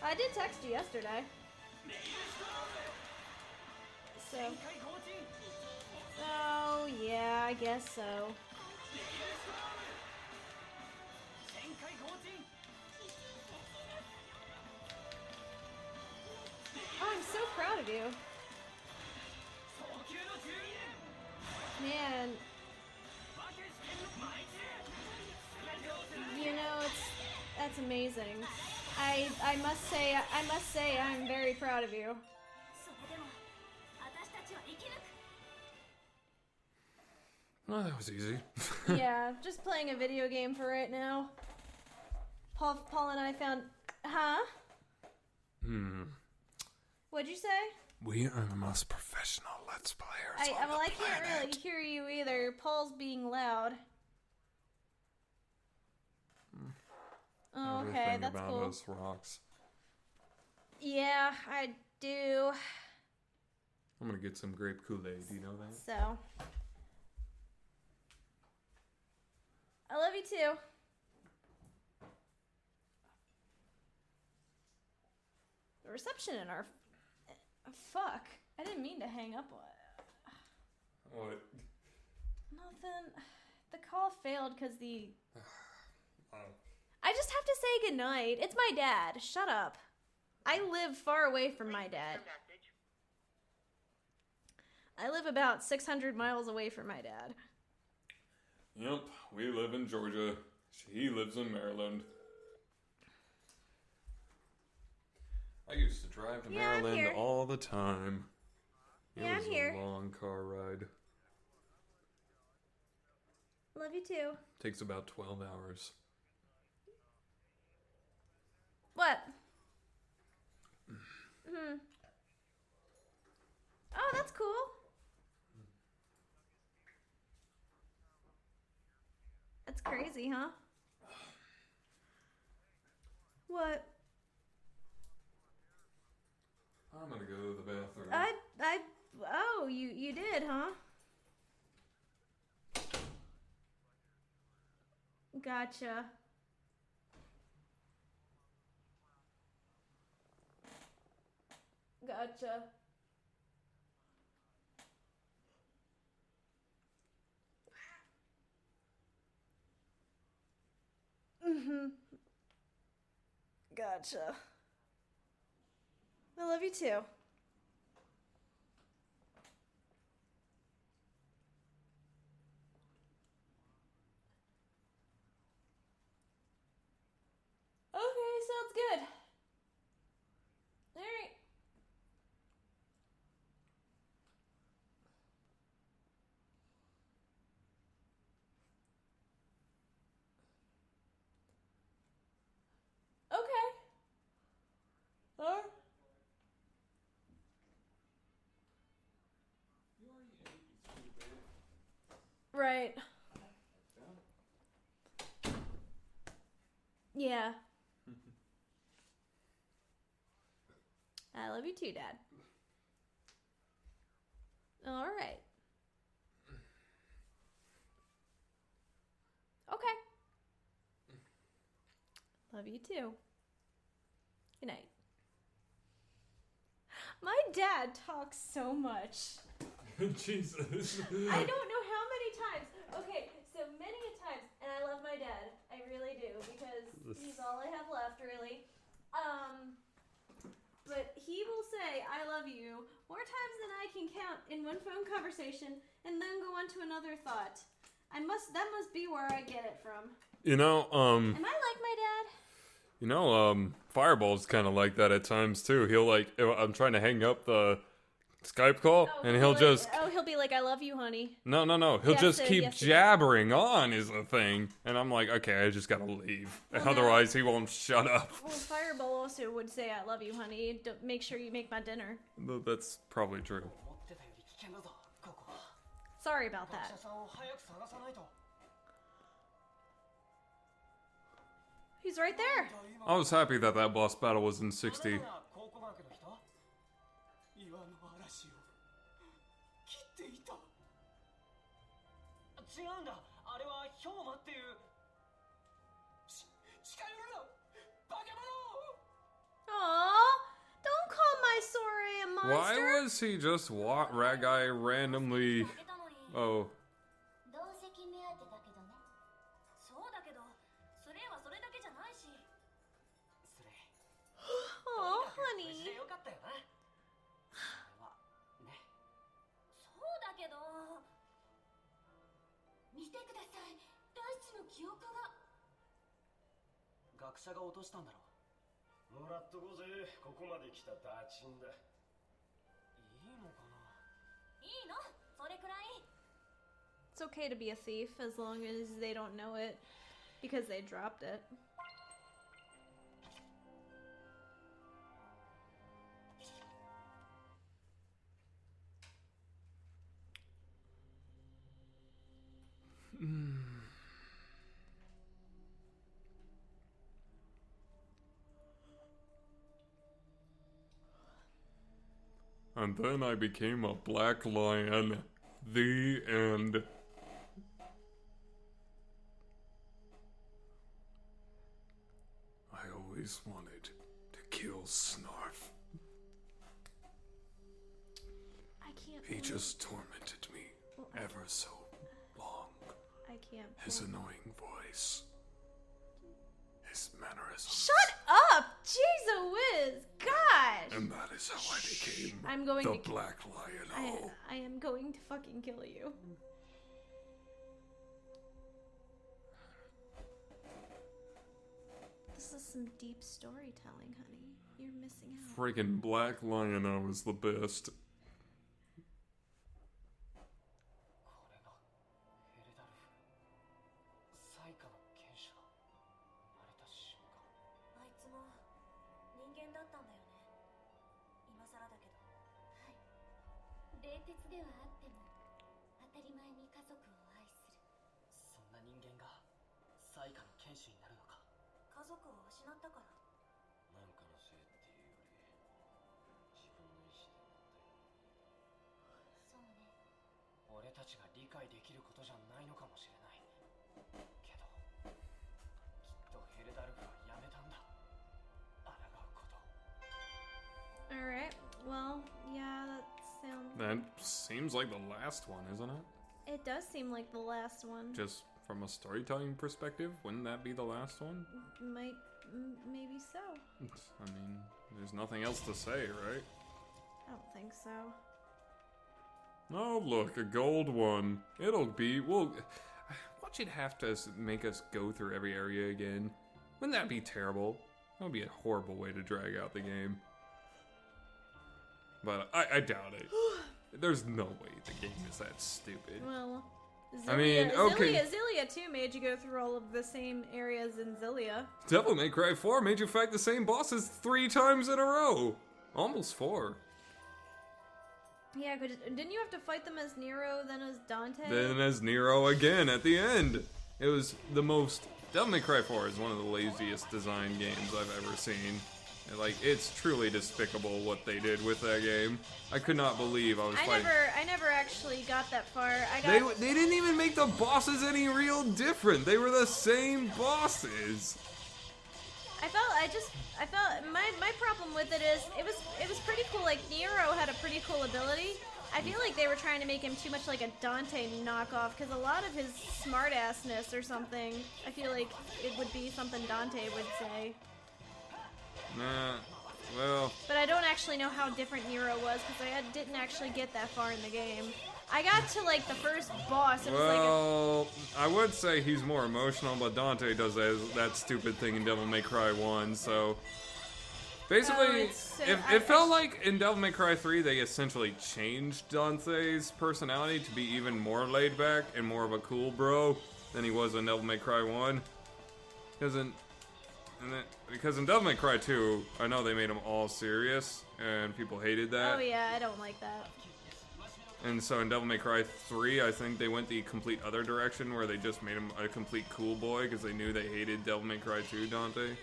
I did text you yesterday. So. Oh, yeah, I guess so. Oh, I'm so proud of you. Man. You know, that's amazing. I must say I'm very proud of you. それでも私たちは生き抜く Well, that was easy. Yeah, just playing a video game for right now. Paul and I found, huh? What'd you say? We are the most professional Let's Players on Well, the I can't really planet. hear you either. Paul's being loud. Oh, okay, Everything that's about cool. us rocks. Yeah, I do. I'm gonna get some grape Kool-Aid. Do you know that? So, I love you too. The reception in our fuck. I didn't mean to hang up on What? nothing. The call failed because the. Oh. I just have to say goodnight. It's my dad. Shut up. I live far away from my dad. I live about 600 miles away from my dad. Yep, we live in Georgia. He lives in Maryland. I used to drive to Yeah, I'm Maryland here. all the time. It Yeah, I'm was here. a long car ride. Love you too. Takes about 12 hours. What? Oh, that's cool. That's crazy, huh? What? I'm gonna go to the bathroom. Oh, you did, huh? Gotcha. Gotcha. Gotcha. I love you too. Okay, sounds good. Alright. Okay. Alright. Right. Yeah. I love you too, Dad. All right. Okay. Love you too. Good night. My dad talks so much. Jesus. I don't know how many times. Okay, so many a times, and I love my dad. I really do, because he's all I have left, really. But he will say, I love you, more times than I can count in one phone conversation, and then go on to another thought. That must be where I get it from. You know, Am I like my dad? You know, Fireball's kind of like that at times too. He'll like, I'm trying to hang up the Skype call, and he'll just... he'll be like, I love you, honey. No. He'll Yes, just sir, keep yes, sir. jabbering on is the thing. And I'm like, okay, I just gotta leave. Well, Otherwise, he won't shut up. Well, Fireball also would say, I love you, honey. Make sure you make my dinner. That's probably true. 思ってたより危険だぞここは Sorry about 学 that. 者さんを早く探さないと He's right there. I was happy that that boss battle was in 60. 考古学の人岩の嵐を切っていた違うんだあれは氷馬っていう近寄るな化け物 Aww. Don't call my Sora a monster. Why was he just rat guy randomly... 開けたのに Oh, 同席目当てだけどねそうだけどスレイはそれだけじゃないしそれ Aw, 無事 honey. でよかったよなそれはねそうだけど見てください大地の記憶が学者が落としたんだろもらっとこうぜここまで来たダチンだいいのかないいのそれくらい It's okay to be a thief as long as they don't know it because they dropped it. and then I became a black lion. The end. I always wanted to kill Snarf. I can't. He just tormented me ever so long. I can't. His annoying voice. His mannerisms. Shut up! Jeez whiz! Gosh! And that is how I became I'm going the to. Black Lion. Oh. I am going to fucking kill you. This is some deep storytelling, honey. You're missing out. Freaking Black Lion, I was the best. これがヘルダルフ最下の剣士が生まれた瞬間あいつも人間だったんだよね今更だけどはい冷徹ではあっても当たり前に家族を愛するそんな人間が最下の剣士になるのか家族を失ったからなんかのせいっていうより自分の意志でなったよそうね俺たちが理解できることじゃないのかもしれないけどきっとヘルダルフはやめたんだ抗うこと Alright, well, yeah, that sounds. That seems like the last one, isn't it? It does seem like the last one. Just from a storytelling perspective, wouldn't that be the last one? maybe so. I mean, there's nothing else to say, right? I don't think so. Oh, look, a gold one. It'll be, well, what you'd have to make us go through every area again. Wouldn't that be terrible? That would be a horrible way to drag out the game. But I doubt it. There's no way the game is that stupid. Well, I mean, okay. Zillia too made you go through all of the same areas in Zillia. Devil May Cry 4 made you fight the same bosses 3 times in a row. Almost 4. Yeah, didn't you have to fight them as Nero, then as Dante? Then as Nero again at the end. It was the most... Devil May Cry 4 is one of the laziest designed games I've ever seen. Like, it's truly despicable what they did with that game. I could not believe I was fighting... I never actually got that far. They didn't even make the bosses any real different. They were the same bosses. I felt my problem with it is it was pretty cool. Like, Nero had a pretty cool ability. I feel like they were trying to make him too much like a Dante knockoff, because a lot of his smartassness or something, I feel like it would be something Dante would say. Nah, well... But I don't actually know how different Nero was, because I didn't actually get that far in the game. I got to, like, the first boss. It was well, I would say he's more emotional, but Dante does that stupid thing in Devil May Cry 1, so... Basically, it felt like in Devil May Cry 3, they essentially changed Dante's personality to be even more laid back and more of a cool bro than he was in Devil May Cry 1. Because in Devil May Cry 2, I know they made him all serious, and people hated that. Oh yeah, I don't like that. And so in Devil May Cry 3, I think they went the complete other direction, where they just made him a complete cool boy, because they knew they hated Devil May Cry 2 Dante.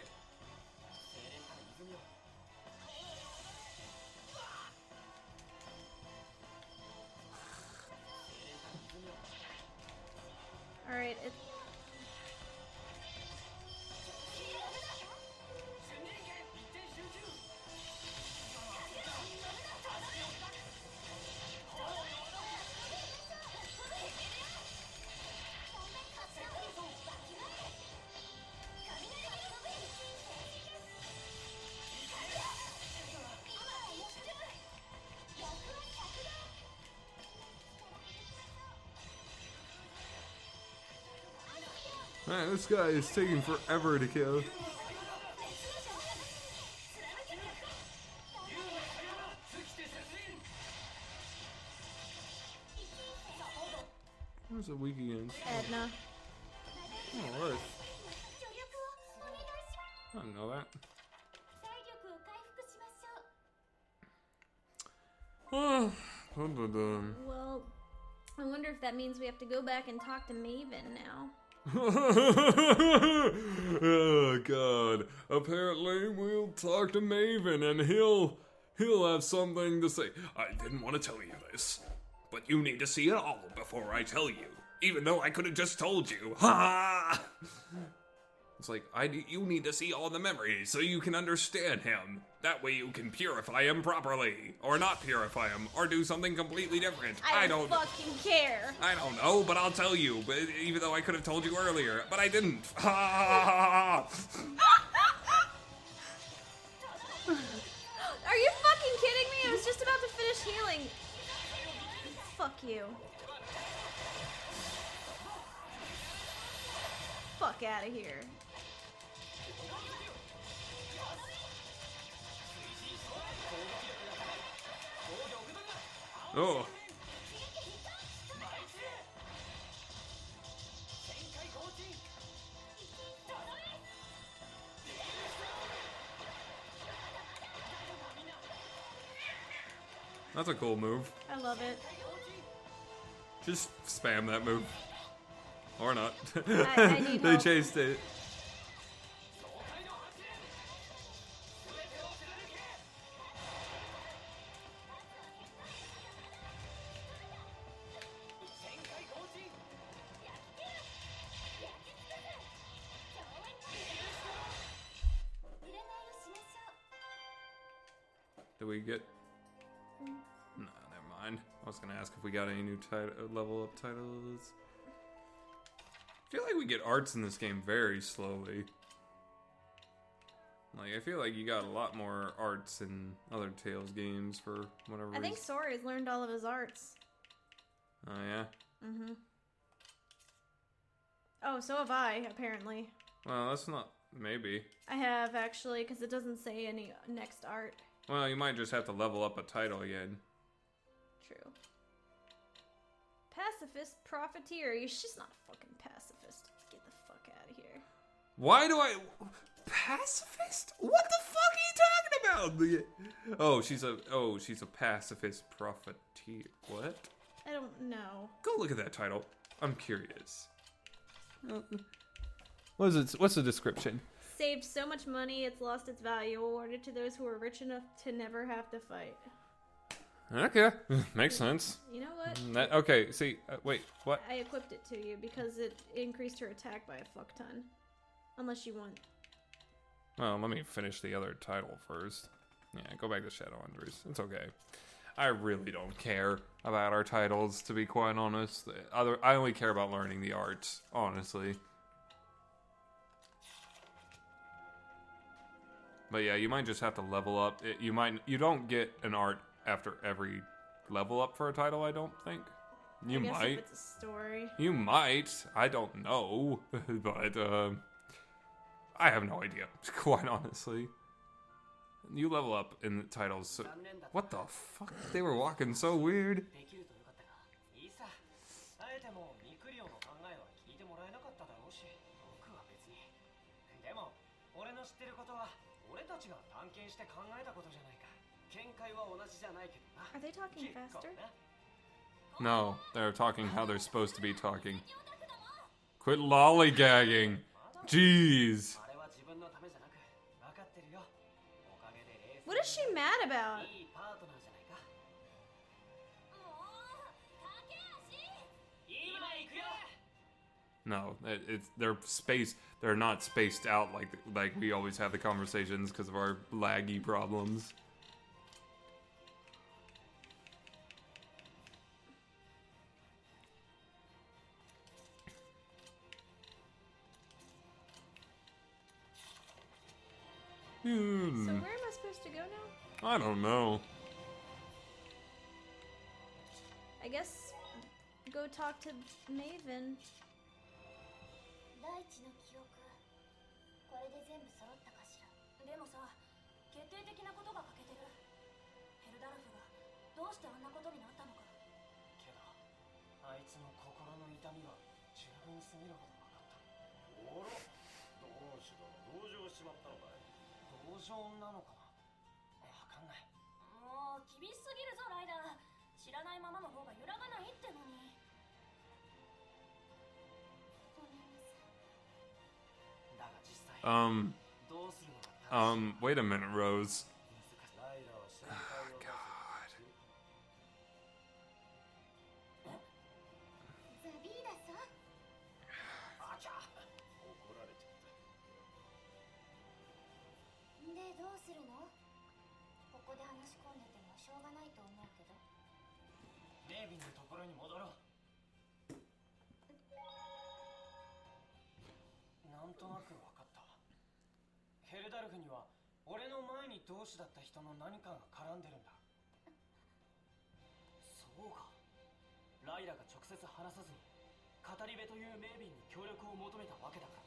Alright, Man, this guy is taking forever to kill. Where's the weak against? Edna. Oh, Earth. I didn't know that. Oh, Well, I wonder if that means we have to go back and talk to Maven now. Oh god. Apparently we'll talk to Maven and he'll have something to say. I didn't want to tell you this, but you need to see it all before I tell you. Even though I could have just told you. Ha! It's like, you need to see all the memories so you can understand him. That way you can purify him properly. Or not purify him. Or do something completely different. I don't fucking care. I don't know, but I'll tell you. But even though I could have told you earlier. But I didn't. Are you fucking kidding me? I was just about to finish healing. Fuck you. Fuck out of here. Oh. That's a cool move. I love it. Just spam that move. Or not. I need They help. chased it. Did we get... No, never mind. I was gonna ask if we got any new level up titles. I feel like we get arts in this game very slowly. Like, I feel like you got a lot more arts in other Tales games for whatever I think reason. Sori's learned all of his arts. Oh, yeah? Mm-hmm. Oh, so have I, apparently. Well, that's not... Maybe. I have, actually, because it doesn't say any next art. Well, you might just have to level up a title again. True. Pacifist profiteer. She's not a fucking pacifist. Get the fuck out of here. Why do I... Pacifist? What the fuck are you talking about? She's a pacifist profiteer. What? I don't know. Go look at that title. I'm curious. What is it? What's the description? Saved so much money, it's lost its value. Awarded to those who are rich enough to never have to fight. Okay, makes sense. You know what? Okay, see, wait, what? I equipped it to you because it increased her attack by a fuck ton. Unless you want. Well, let me finish the other title first. Yeah, go back to Shadowhunters. It's okay. I really don't care about our titles, to be quite honest. I only care about learning the arts, honestly. But yeah, you might just have to level up. You don't get an art after every level up for a title, I don't think. You I guess might. if it's a story. You might. I don't know. But, I have no idea, quite honestly. You level up in the titles, so... What the fuck? They were walking so weird. できるとよかったがいいさあえてもうミクリオの考えは聞いてもらえなかっただろうし僕は別にでも俺の知ってることは俺たちが探検して考えたことじゃないか見解は同じじゃないけどな Are they talking 結構 faster? な No, they're talking how they're supposed to be talking. Quit lollygagging. Jeez. あれは自分のためじゃなく分かってるよおかげでレース What is she mad about? いいパートナーじゃないかもう駆け足今行くよ No, they're not spaced out like we always have the conversations because of our laggy problems. So where am I supposed to go now? I don't know. I guess go talk to Maven. 大地の記憶これで全部揃ったかしらでもさ決定的なことが欠けてるヘルダルフがどうしてあんなことになったのかけどあいつの心の痛みは十分すぎるほど分かったおらどうしろ同情しちまったのかい同情なのかな分かんないもう厳しすぎるぞライダー知らないままの方が揺らがないってのにごめんなさいだが実際 Um, どうするのが正しい wait a minute, Rose. ライダーは心配を出 God. ザビーダさんあちゃ怒られちゃったでどうするのここで話し込んでてもしょうがないと思うけどメイビンのところに戻ろうなんとなく分かったヘルダルフには俺の前に同志だった人の何かが絡んでるんだそうかライラが直接話さずに語り部というメイビンに協力を求めたわけだから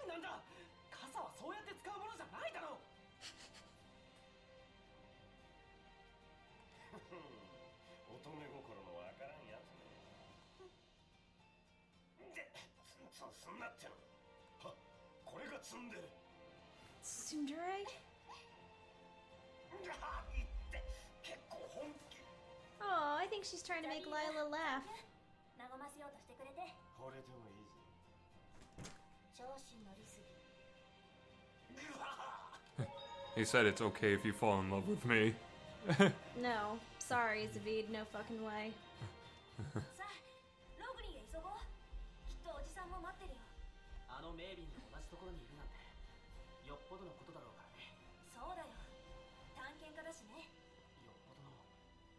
なんだ傘はそうやって使うものじゃないだろう乙女心のわからんやつねですんなってのはこれが積んでる Tsundere? 結構本気 Oh, I think she's trying to make Lila laugh. 和ませようとしてくれて惚れてもいいぜ調子乗りすぎ He said it's okay if you fall in love with me. No. Sorry, Zavid. No fucking way. さあログリーへ急ごうきっとおじさんも待ってるよあのメイビンと同じところにいるなんてよっぽどのことだろうからねそうだよ探検家だしねよっぽどの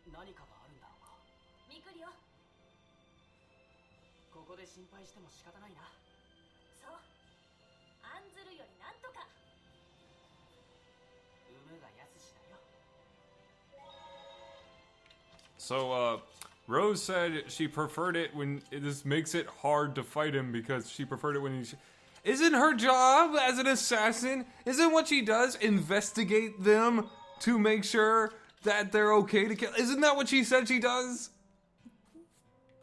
何かがあるんだろうかミクリオここで心配しても仕方ないなそう案ずるより So, Rose said she preferred it when this makes it hard to fight him because she preferred it when he. Isn't her job as an assassin? Isn't what she does investigate them to make sure that they're okay to kill? Isn't that what she said she does?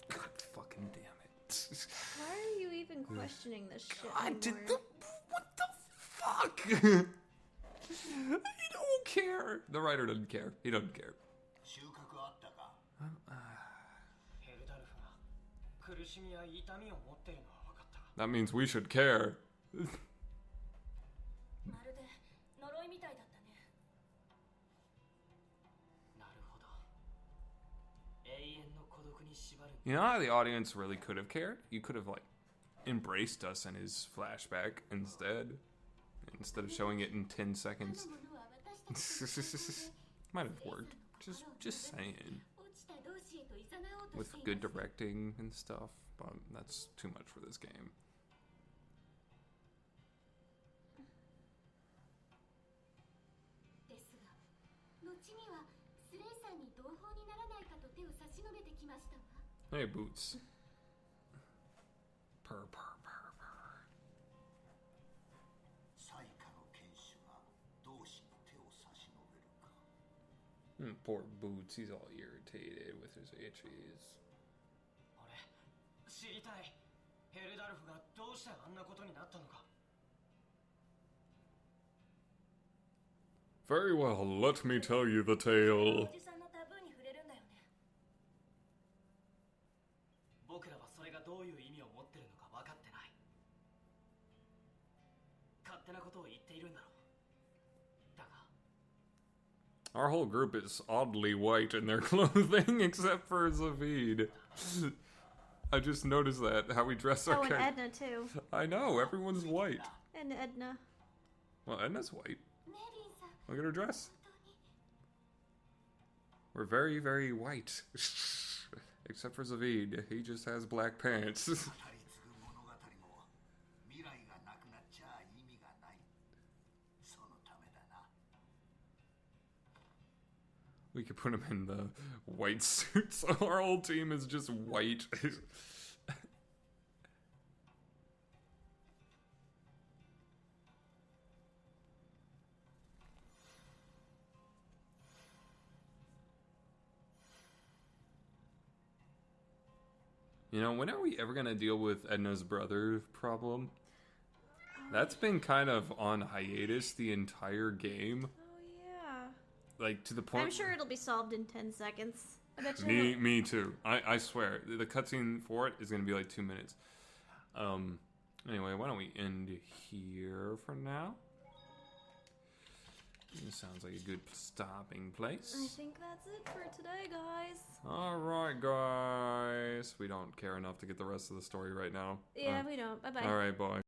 God fucking damn it! Why are you even questioning this shit I did anymore? what the fuck? I don't care. The writer doesn't care. He doesn't care. 収穫あったかヘルダルフが苦しみや痛みを持ってるのは分かった That means we should care. まるで呪いみたいだったね。なるほど永遠の孤独に縛る You know how the audience really could have cared? You could have, like, embraced us in his flashback instead of showing it in 10 seconds. ものは私たちの心で Might have worked. Just saying. 落ちた同士へと誘おうと With してい good ます。 directing and stuff, but that's too much for this game. ですが、後にはスレイさんに同胞にならないかと手を差し伸べてきましたわ。 Hey, Boots. Purr, purr, purr, purr. 最下の剣士が同志に手を差し伸べるか Poor Boots, he's all irritated with his itches. 俺知りたいヘルダルフがどうしてあんなことになったのか Very well, let me tell you the お tale. じさんのタブーに触れるんだよね。僕らはそれがどういう意味を持ってるのか分かってない勝手なことを言っているんだろうだが Our whole group is oddly white in their clothing, except for Zavid. I just noticed that, how we dress our Oh, and characters. Edna too. I know, everyone's white. And Edna. Well, Edna's white. メリンさん、 Look at her dress. 本当に We're very, very white. Except for Zavid. He just has black pants. 語り継ぐ物語も未来がなくなっちゃ意味がないそのためだな We could put him in the white suits. Our whole team is just white. You know, when are we ever gonna deal with Edna's brother problem? That's been kind of on hiatus the entire game. Oh yeah. Like, to the point... I'm sure it'll be solved in 10 seconds. I bet you. Me too. I swear. The cutscene for it is going to be like 2 minutes. Anyway, why don't we end here for now? This sounds like a good stopping place. I think that's it for today, guys. Alright, guys. We don't care enough to get the rest of the story right now. Yeah, we don't. Bye bye. Alright, bye.